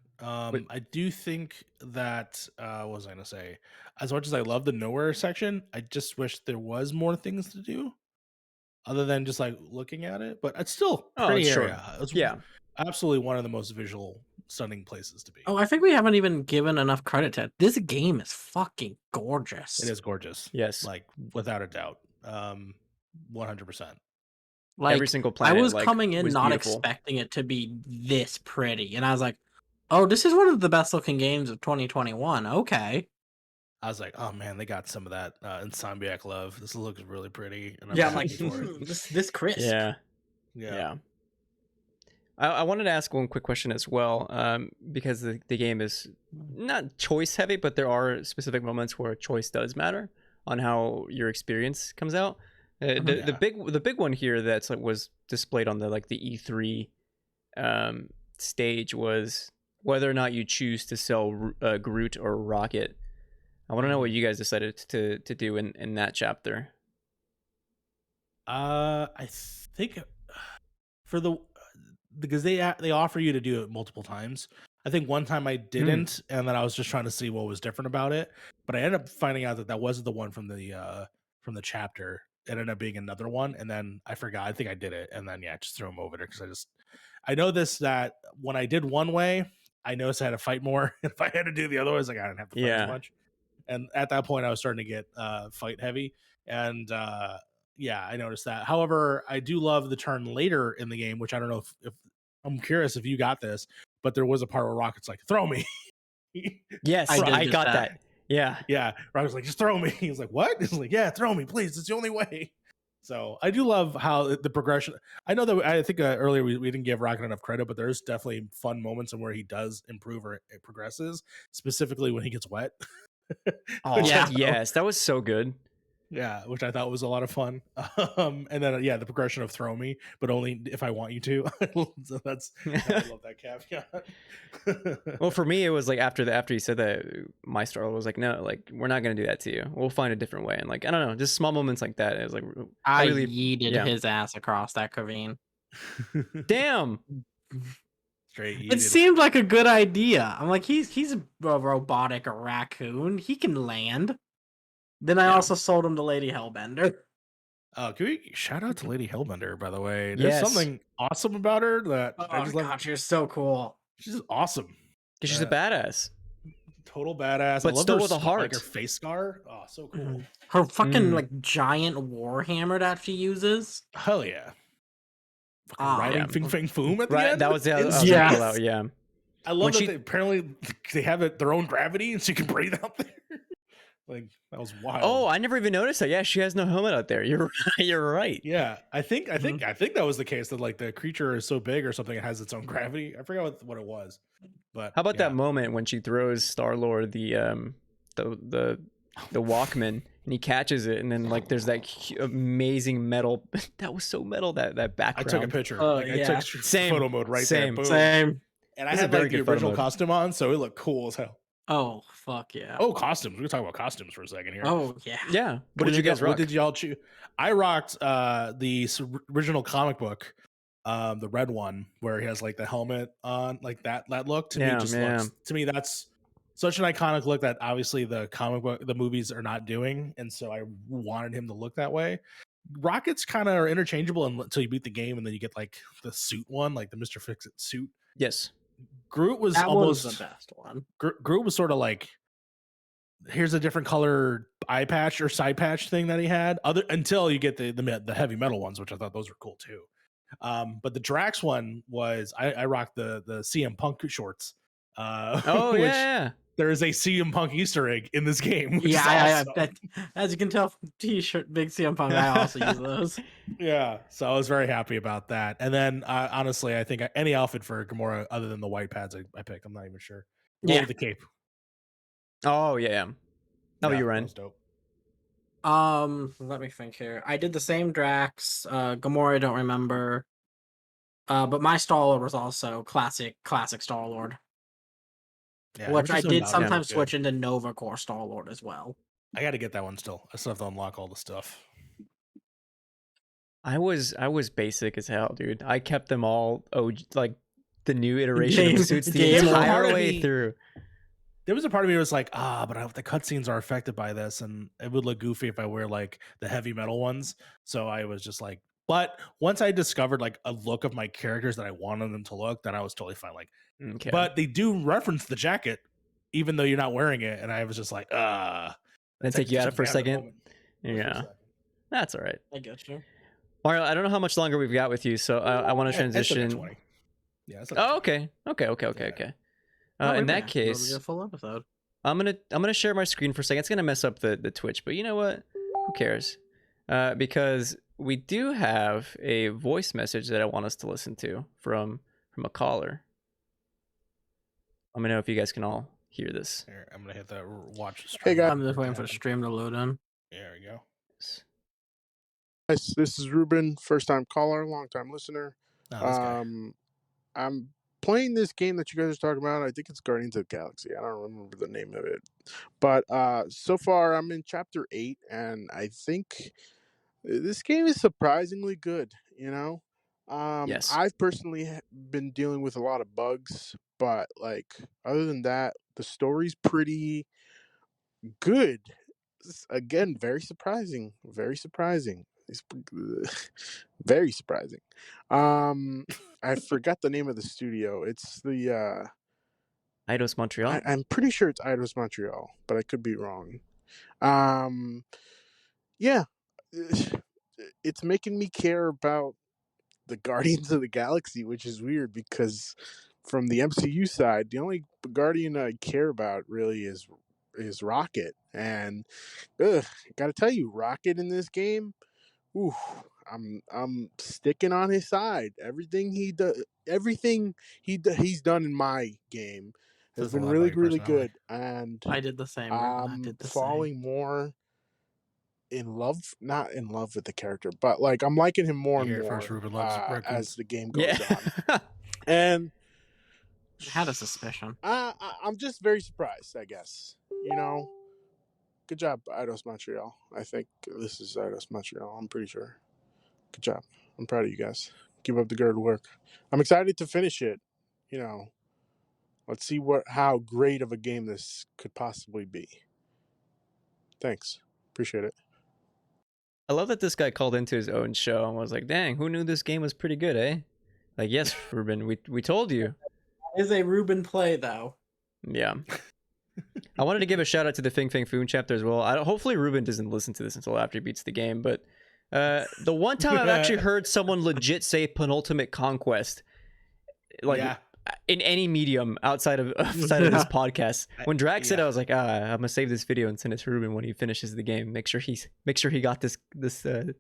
Wait. I do think that what was I gonna say? As much as I love the Nowhere section, I just wish there was more things to do other than just like looking at it. But it's still Oh, pretty it's area. short. It's Yeah. absolutely one of the most visual, stunning places to be. Oh, I think we haven't even given enough credit to it. This game is fucking gorgeous. It is gorgeous. Yes. Like without a doubt. 100%. Like, Every single I planet, was like, coming in was not beautiful. expecting it to be this pretty, and I was like, "Oh, this is one of the best looking games of 2021." Okay. I was like, oh man, they got some of that Insomniac love. This looks really pretty, and Yeah, I'm happy like, for it. this crisp. Yeah. Yeah. Yeah. I wanted to ask one quick question as well, because the game is not choice heavy, but there are specific moments where choice does matter on how your experience comes out. The big one here that's like was displayed on the E3 stage was whether or not you choose to sell Groot or Rocket. I want to know what you guys decided to do in that chapter. I think for the because they offer you to do it multiple times. I think one time I didn't, and then I was just trying to see what was different about it. But I ended up finding out that that wasn't the one from the chapter. It ended up being another one, and then I forgot. I think I did it, and then just threw him over there because I know this that when I did one way, I noticed I had to fight more. If I had to do the other way, I was like I didn't have to fight as much. And at that point, I was starting to get fight heavy, and I noticed that. However, I do love the turn later in the game, which I don't know if I'm curious if you got this, but there was a part where Rocket's like, "Throw me." Yes, I got that. Yeah. Yeah. Rocket's like, "Just throw me." He's like, "What?" He's like, "Yeah, throw me, please. It's the only way." So I do love how the progression. I know that I think earlier we didn't give Rocket enough credit, but there's definitely fun moments in where he does improve or it progresses, specifically when he gets wet. Oh, yes, that was so good. Yeah, which I thought was a lot of fun. And then the progression of throw me, but only if I want you to. So I love that caveat. Well, for me, it was like after you said that, my star was like, no, like we're not gonna do that to you. We'll find a different way. And like I don't know, just small moments like that. It was like I really yeeted his ass across that ravine. Damn. Straight. It seemed like a good idea. I'm like, he's a robotic raccoon. He can land. Then I also sold him to Lady Hellbender. Can we shout out to Lady Hellbender, by the way? There's Yes. something awesome about her that I just love. She's so cool. She's awesome. Because she's a badass. Total badass. But I love still her with a heart. Like her face scar. Oh, so cool. Her fucking like giant warhammer that she uses. Hell yeah. Riding Fing Fang Foom at the end. That was the other yeah. I love that apparently they have their own gravity and she can breathe out there. Like that was wild. Oh, I never even noticed that. Yeah, she has no helmet out there. You're right. Yeah, I think that was the case that like the creature is so big or something it has its own gravity. I forgot what it was. But how about that moment when she throws Star-Lord the Walkman and he catches it and then like there's that amazing metal that was so metal that background. I took a picture. I took Same photo mode right there. Boom. Same. And I This is a had very like the good photo original mode. costume on, so it looked cool as hell. Oh fuck yeah. Oh, costumes. We can talk about costumes for a second here. Oh yeah. Yeah. What did you guys rock? What did y'all choose? I rocked the original comic book, the red one where he has like the helmet on, like that look to me just looks, to me that's such an iconic look that obviously the comic book, the movies are not doing, and so I wanted him to look that way. Rockets kind of are interchangeable until you beat the game, and then you get like the suit one, like the Mr. Fix-It suit. Yes. Groot was That almost was the best one. Groot was sort of like, here's a different color eye patch or side patch thing that he had, other until you get the heavy metal ones, which I thought those were cool too. But the Drax one was, I rocked the CM Punk shorts. Oh which yeah. there is a CM Punk Easter egg in this game. Which Yeah, is I bet. As you can tell from T-shirt, Big CM Punk. I also use those. Yeah, so I was very happy about that. And then honestly, I think any outfit for Gamora other than the white pads I picked, I'm not even sure. Yeah. With the cape. Oh yeah. How about you, that Ryan? was dope. Let me think here. I did the same Drax. Gamora, I don't remember. But my Star-Lord was also classic Star-Lord. Yeah, Which I Richardson did Nava sometimes was good. switch into Nova Corps Star-Lord as well. I got to get that one still. I still have to unlock all the stuff. I was basic as hell, dude. I kept them all like the new iteration of the suits the entire way through. There was a part of me that was like, but the cutscenes are affected by this, and it would look goofy if I wear like the heavy metal ones. So I was just like, but once I discovered like a look of my characters that I wanted them to look, then I was totally fine. Like, Okay. but they do reference the jacket, even though you're not wearing it, and I was just like, Then take you out for a second. Yeah, that's all right. I get you. Mario, I don't know how much longer we've got with you, so I want to transition. 20. Yeah. Oh, okay. In that case, a full episode. I'm gonna share my screen for a second. It's gonna mess up the Twitch, but you know what? Who cares? Because we do have a voice message that I want us to listen to from a caller. Let me know if you guys can all hear this. Here, I'm gonna hit that watch stream. Hey guys, I'm just waiting for the stream to load in. There we go. this is Ruben, first time caller, long time listener. Oh, this guy. I'm playing this game that you guys are talking about. I think it's Guardians of the Galaxy. I don't remember the name of it. But so far I'm in chapter 8, and I think this game is surprisingly good, you know? Yes. I've personally been dealing with a lot of bugs, but like other than that, the story's pretty good. Again, very surprising. Very surprising. It's very surprising. I forgot the name of the studio. It's the Eidos Montreal. I'm pretty sure it's Eidos Montreal, but I could be wrong. Yeah, it's making me care about the Guardians of the Galaxy, which is weird because from the MCU side, the only Guardian I care about really is Rocket, and gotta tell you, Rocket in this game, ooh, I'm sticking on his side. Everything he's done in my game has been really good, and I did the same. I'm falling more in love, not in love with the character, but like I'm liking him more and more as the game goes on. And I had a suspicion. I'm just very surprised, I guess. You know, good job, Eidos Montreal. I think this is Eidos Montreal. I'm pretty sure. Good job. I'm proud of you guys. Keep up the good work. I'm excited to finish it. You know, let's see how great of a game this could possibly be. Thanks. Appreciate it. I love that this guy called into his own show and was like, "Dang, who knew this game was pretty good, eh?" Like, yes, Ruben, we told you. It is a Ruben play, though. Yeah. I wanted to give a shout out to the Fing Fang Foon chapter as well. Hopefully Ruben doesn't listen to this until after he beats the game, but the one time I've actually heard someone legit say Penultimate Conquest, like in any medium outside of this podcast. When Drag said, I was like, I'm gonna save this video and send it to Ruben when he finishes the game. Make sure he got this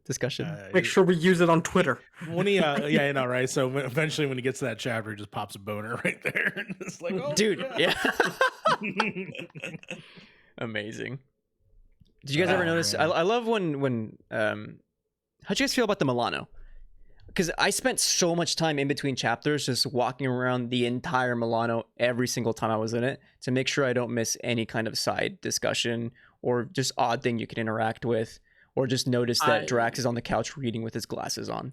discussion. Make sure we use it on Twitter. When he I know, right? So eventually when he gets to that chapter, he just pops a boner right there. It's like, oh, dude, yeah. Amazing. Did you guys ever notice? I love when how'd you guys feel about the Milano? because I spent so much time in between chapters just walking around the entire Milano every single time I was in it to make sure I don't miss any kind of side discussion or just odd thing you can interact with, or just notice that Drax is on the couch reading with his glasses on.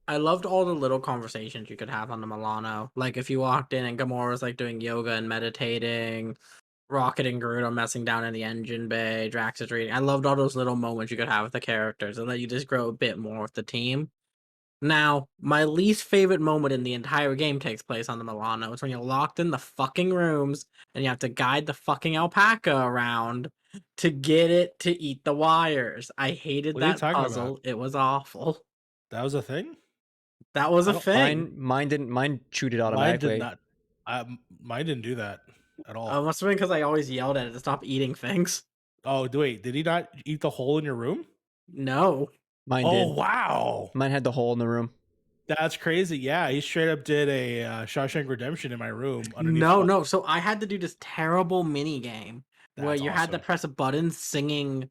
I loved all the little conversations you could have on the Milano. Like if you walked in and Gamora was like doing yoga and meditating, Rocket and Groot are messing down in the engine bay, Drax is reading. I loved all those little moments you could have with the characters and let you just grow a bit more with the team. Now, my least favorite moment in the entire game takes place on the Milano. It's when you're locked in the fucking rooms and you have to guide the fucking alpaca around to get it to eat the wires. I hated What are you that talking puzzle. about? It was awful. That was a thing. That was I a don't- thing. Mine chewed it Mine automatically. did not. Mine didn't do that at all. It must have been because I always yelled at it to stop eating things. Oh wait, did he not eat the hole in your room? No. Mine Oh did. wow, Mine had the hole in the room. that's crazy. Yeah, he straight up did a Shawshank Redemption in my room. Underneath No. So I had to do this terrible mini game where That's you had to awesome. press a button singing.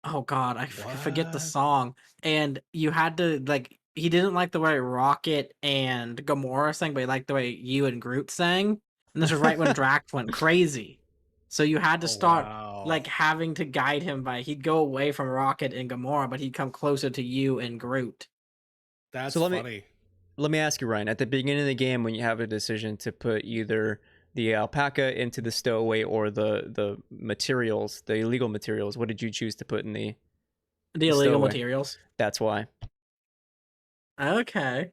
Oh God, I forget the What? song. And you had to like. He didn't like the way Rocket and Gamora sang, but he liked the way you and Groot sang. And this was right when Drax went crazy. So you had to Oh, start wow. like having to guide him by. He'd go away from Rocket and Gamora, but he'd come closer to you and Groot. That's So funny. Let me ask you, Ryan, at the beginning of the game when you have a decision to put either the alpaca into the stowaway or the materials, the illegal materials, what did you choose to put in the The illegal stowaway? materials. That's why. Okay.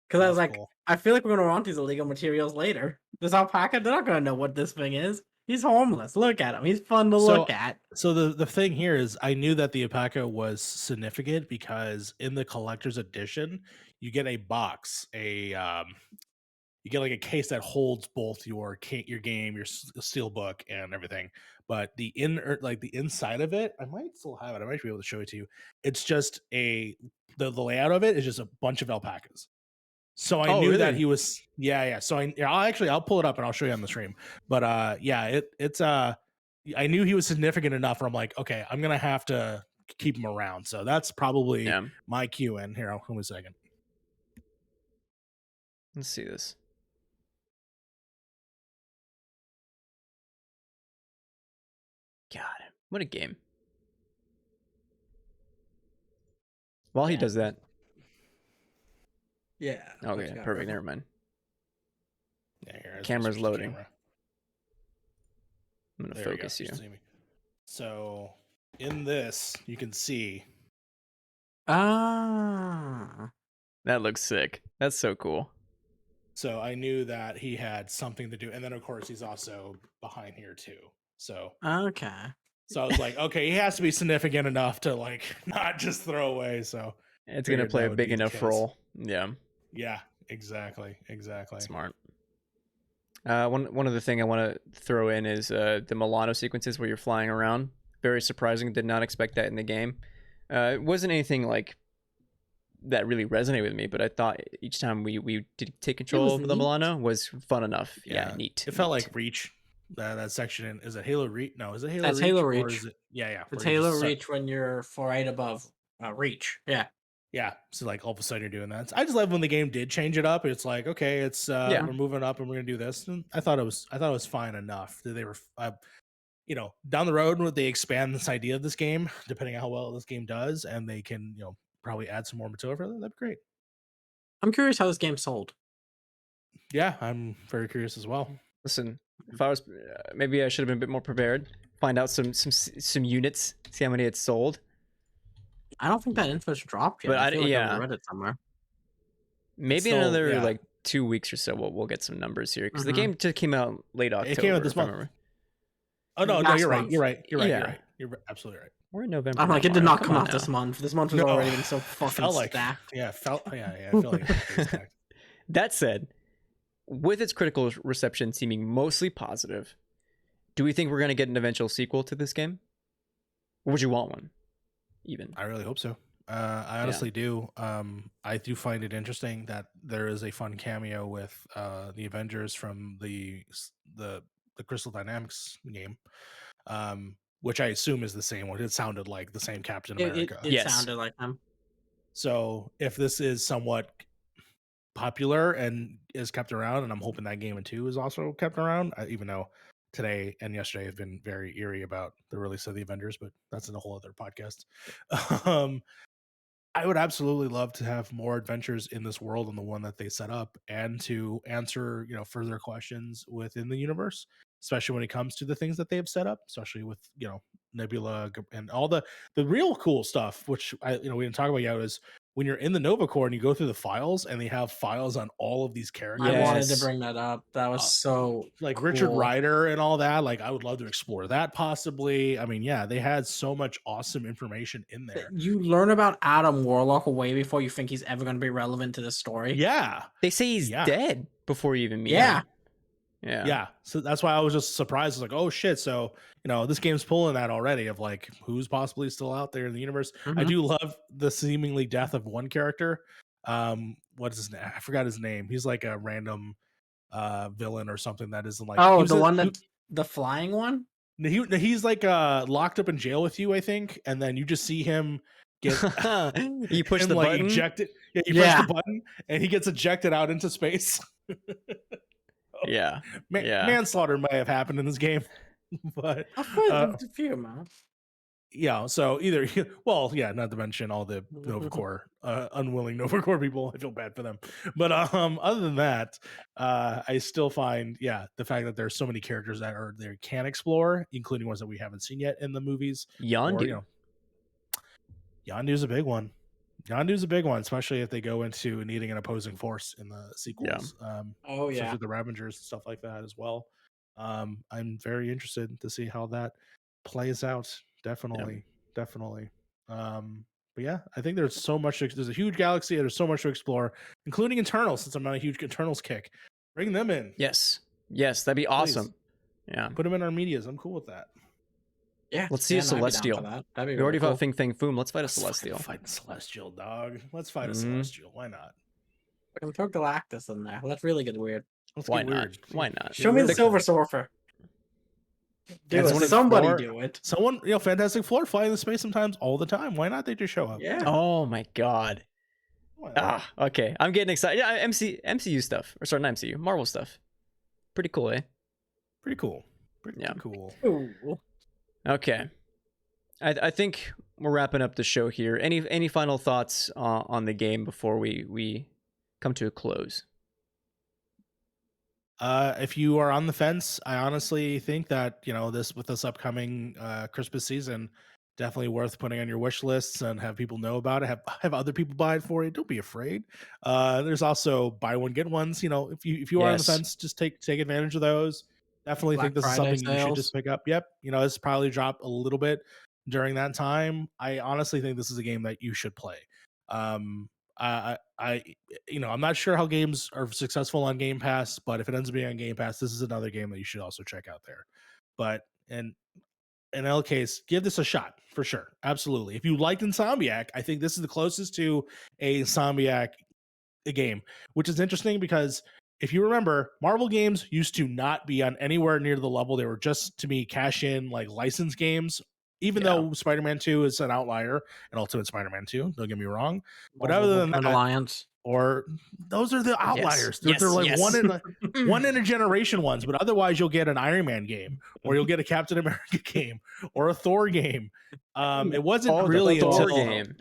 Because I was That's like, cool. I feel like we're gonna want these illegal materials later. This alpaca, they're not gonna know what this thing is. He's homeless. Look at him. He's fun to look at. So the thing here is, I knew that the alpaca was significant because in the collector's edition, you get a box, you get like a case that holds both your game, your steel book, and everything. But the inside of it, I might still have it. I might be able to show it to you. It's just the layout of it is just a bunch of alpacas. So I Oh, knew that really? he was yeah. So I'll pull it up and I'll show you on the stream. But it's I knew he was significant enough where I'm like, okay, I'm gonna have to keep him around. So that's probably Yeah. my cue in here. Hold on a second. Let's see this. God, what a game. While he Yeah. does that. Yeah. Okay, perfect. Never mind. Yeah, here, let's Camera's switch the loading. camera. I'm gonna There we go. focus you. Just see me. So in this, you can see Ah. That looks sick. That's so cool. so I knew that he had something to do. And then of course he's also behind here too. So Okay. I was like, okay, he has to be significant enough to like not just throw away. So It's gonna figured play that a would big be the enough case. role. Yeah. Yeah, exactly. Smart. One other thing I want to throw in is the Milano sequences where you're flying around. Very surprising. Did not expect that in the game. It wasn't anything like that really resonated with me, but I thought each time we did take control of the neat. Milano was fun enough. Yeah, neat. It felt neat. like Reach. That section is it Halo Reach? No, is it Halo That's Reach? Halo Or Reach. is it yeah. It's where you Halo just Reach when you're right above Reach. Yeah. Yeah, so like all of a sudden you're doing that. I just love when the game did change it up. It's like, okay, it's Yeah. we're moving up and we're gonna do this. And I thought it was fine enough that they were, down the road when they expand this idea of this game, depending on how well this game does, and they can probably add some more material for that. That'd be great. I'm curious how this game sold. Yeah, I'm very curious as well. Listen, if I was maybe I should have been a bit more prepared. Find out some units, see how many it's sold. I don't think that info's dropped yet. But I feel like yeah. I read it somewhere. Maybe still- another yeah. like 2 weeks or so we'll get some numbers here because the Mhm. game just came out late October. It came out this if I month. remember. Oh no, Last you're right. month. You're right. Yeah. You're absolutely right. We're in November. I'm like, now, it did Mario. not Come come on out now. this month. This month has No. already been so It fucking felt like stacked. I feel like it was stacked. That said, with its critical reception seeming mostly positive, do we think we're going to get an eventual sequel to this game? Or would you want one? Even. I really hope so. I honestly do. I do find it interesting that there is a fun cameo with the Avengers from the Crystal Dynamics game, which I assume is the same one. It sounded like the same Captain America. It Yes. sounded like them. So if this is somewhat popular and is kept around, and I'm hoping that Game 2 is also kept around, even though today and yesterday have been very eerie about the release of the Avengers, but that's in a whole other podcast. um, I would absolutely love to have more adventures in this world and the one that they set up, and to answer, further questions within the universe, especially when it comes to the things that they have set up, especially with, Nebula and all the real cool stuff, which we didn't talk about yet, is when you're in the Nova Corps and you go through the files and they have files on all of these characters. I wanted to Yes. bring that up. That was so Like cool. Richard Rider and all that. Like, I would love to explore that possibly. I mean, yeah, they had so much awesome information in there. You learn about Adam Warlock way before you think he's ever going to be relevant to the story. Yeah. They say he's dead before you even meet him. Yeah. So that's why I was just surprised. I was like, oh shit. So, this game's pulling that already of like who's possibly still out there in the universe. I do love the seemingly death of one character. What is his name? I forgot his name. He's like a random villain or something that isn't like the flying one? He's like locked up in jail with you, I think, and then you just see him get you push him, the like, button. ejected. Yeah, you press the button and he gets ejected out into space. Yeah. Manslaughter may have happened in this game, but I've heard a few, man. Yeah, so either not to mention all the Nova Corps, unwilling Nova Corps people. I feel bad for them, but other than that, I still find the fact that there's so many characters that they can explore, including ones that we haven't seen yet in the movies. Yondu. Yondu's a big one. Yondu's a big one, especially if they go into needing an opposing force in the sequels. Especially the Ravengers and stuff like that as well. I'm very interested to see how that plays out. Definitely. But yeah, I think there's so much. There's a huge galaxy. There's so much to explore, including Eternals. Since I'm not a huge Eternals kick, bring them in. Yes, that'd be awesome. Please. Yeah, put them in our medias. I'm cool with that. Yeah, let's see a Celestial. We already fought Fing Fang Foom. Let's fight a Celestial. Fight Celestial, dog. Let's fight a Celestial. Why not? We can throw Galactus in there. Let's really get weird. Why not? Why not? Show me the Silver Surfer. Somebody do it. Someone, Fantastic Four fly in the space sometimes, all the time. Why not? They just show up. Yeah. Oh my god. Okay. I'm getting excited. Yeah, MCU stuff. Or sorry, not MCU. Marvel stuff. Pretty cool, eh? Pretty cool. Pretty cool. Ooh. Okay. I think we're wrapping up the show here. Any final thoughts on the game before we come to a close? If you are on the fence, I honestly think that this upcoming Christmas season, definitely worth putting on your wish lists and have people know about it. Have other people buy it for you. Don't be afraid. There's also buy one get ones. If you are on the fence, just take advantage of those. Definitely think this is something you should just pick up. Yep, this probably dropped a little bit during that time. I honestly think this is a game that you should play. I'm not sure how games are successful on Game Pass, but if it ends up being on Game Pass, this is another game that you should also check out there. But in any case, give this a shot for sure. Absolutely. If you liked Insomniac, I think this is the closest to a Insomniac game, which is interesting because if you remember, Marvel games used to not be on anywhere near the level. They were just, to me, cash in like licensed games. Even though Spider-Man 2 is an outlier, and Ultimate Spider-Man 2, don't get me wrong. But other than that, Alliance, or those are the outliers. They're like one in a generation ones. But otherwise, you'll get an Iron Man game, or you'll get a Captain America game, or a Thor game. It wasn't really Thor until game.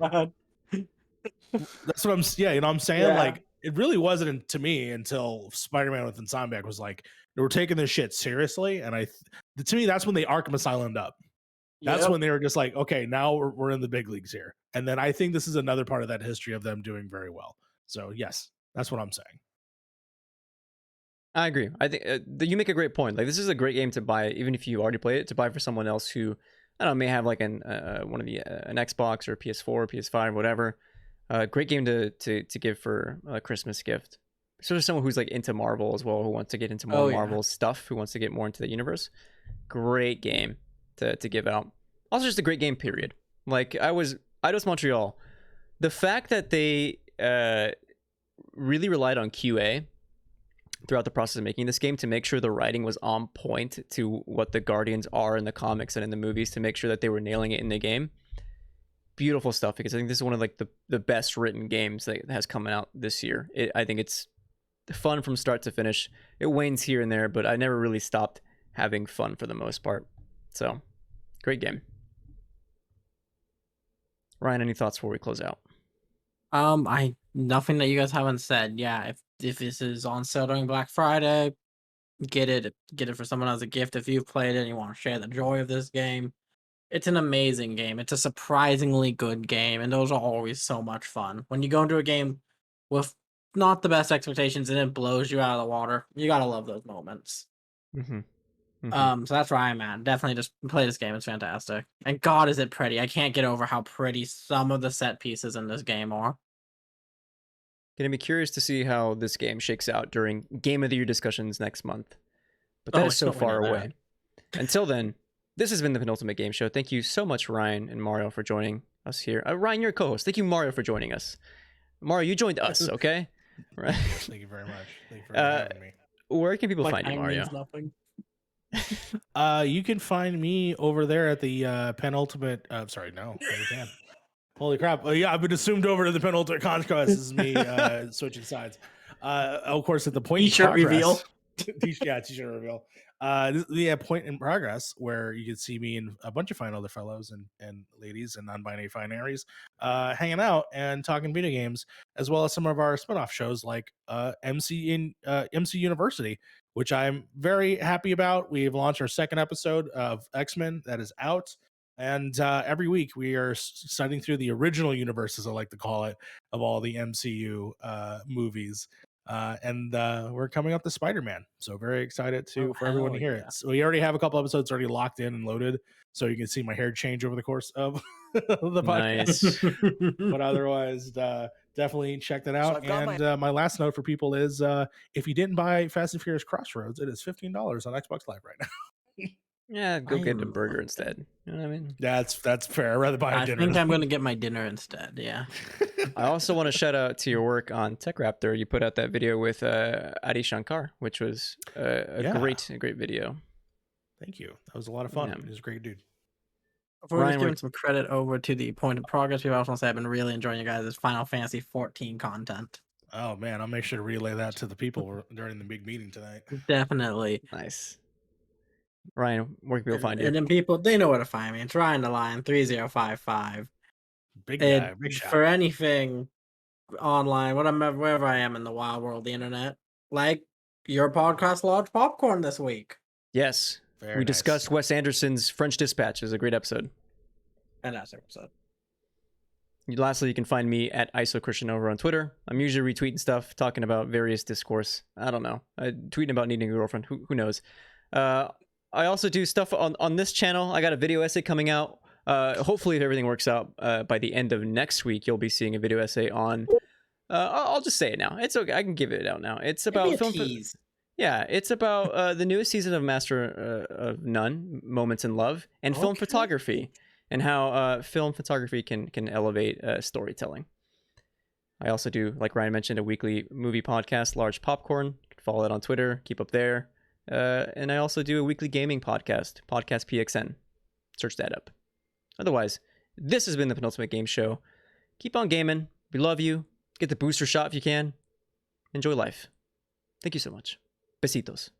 That's what I'm. Yeah, I'm saying like it really wasn't to me until Spider-Man with Insomniac was like they were taking this shit seriously, and to me that's when they Arkham Asylum'd up. That's when they were just like, okay, now we're in the big leagues here. And then I think this is another part of that history of them doing very well. So yes, that's what I'm saying. I agree. I think you make a great point. Like, this is a great game to buy, even if you already played it, to buy for someone else who, I don't know, may have like an Xbox or PS4 or PS5, whatever. Great game to give for a Christmas gift. Especially someone who's like into Marvel as well, who wants to get into more Marvel stuff, who wants to get more into the universe. Great game to give out. Also just a great game, period. Like, Eidos Montreal, the fact that they really relied on QA throughout the process of making this game to make sure the writing was on point to what the Guardians are in the comics and in the movies, to make sure that they were nailing it in the game. beautiful stuff because I think this is one of like the best written games that has come out this year. I think it's fun from start to finish. It wanes here and there, but I never really stopped having fun for the most part. So, great game. Ryan, any thoughts before we close out? Nothing that you guys haven't said. Yeah, if this is on sale during Black Friday, get it for someone as a gift if you've played it and you want to share the joy of this game. It's an amazing game. It's a surprisingly good game, and those are always so much fun. When you go into a game with not the best expectations and it blows you out of the water, you gotta love those moments. Mm-hmm. So that's where I'm at. Definitely just play this game. It's fantastic. And God, is it pretty. I can't get over how pretty some of the set pieces in this game are. Gonna be curious to see how this game shakes out during Game of the Year discussions next month. But that is so far away. Until then, this has been the Penultimate Game Show. Thank you so much, Ryan and Mario, for joining us here. Ryan, you're a co-host. Thank you, Mario, for joining us. Mario, you joined us, okay? Right. Thank you very much. Thank you for having me. Where can people find you, Mario? You can find me over there at the Penultimate. Sorry, no, you can. Holy crap! Yeah, I've been assumed over to the Penultimate Conquest. This is me switching sides. Of course, at the point T-shirt reveal. T-shirt reveal. The Point in Progress, where you can see me and a bunch of fine other fellows and ladies and non-binary binaries hanging out and talking video games, as well as some of our spin-off shows like MC University, which I'm very happy about. We've launched our second episode of X-Men that is out. And every week we are studying through the original universe, as I like to call it, of all the MCU movies. And we're coming up to Spider-Man. So very excited for everyone to hear it. So we already have a couple episodes already locked in and loaded. So you can see my hair change over the course of the podcast. Nice. But otherwise, definitely check that out. So my last note for people is if you didn't buy Fast and Furious Crossroads, it is $15 on Xbox Live right now. Yeah, go get a burger instead. You know what I mean? That's fair. I'd rather buy a dinner. I think I'm going to get my dinner instead. Yeah. I also want to shout out to your work on Tech Raptor. You put out that video with Adi Shankar, which was a great video. Thank you. That was a lot of fun. Yeah. He was a great dude. Before just giving some credit over to the Point of Progress, we also want to say I've been really enjoying you guys' Final Fantasy 14 content. Oh man, I'll make sure to relay that to the people during the big meeting tonight. Definitely. Nice. Ryan, where can people find you? And then people, they know where to find me. It's Ryan the Lion 3055. Big guy, big shot. For anything online, wherever I am in the wild world of the internet, like your podcast, Large Popcorn, this week. Yes. We discussed Wes Anderson's French Dispatch. It was a great episode. Fantastic episode. Lastly, you can find me at IsoChristian over on Twitter. I'm usually retweeting stuff, talking about various discourse. I don't know. Tweeting about needing a girlfriend. Who knows? I also do stuff on this channel. I got a video essay coming out. Hopefully, if everything works out, by the end of next week, you'll be seeing a video essay on. I'll just say it now. It's okay. I can give it out now. It's about film. It's about the newest season of Master of None, Moments in Love, and film photography, and how film photography can elevate storytelling. I also do, like Ryan mentioned, a weekly movie podcast, Large Popcorn. You can follow that on Twitter. Keep up there. And I also do a weekly gaming podcast PXN. Search that up. Otherwise, this has been the Penultimate Game Show. Keep on gaming. We love you. Get the booster shot if you can. Enjoy life. Thank you so much. Besitos.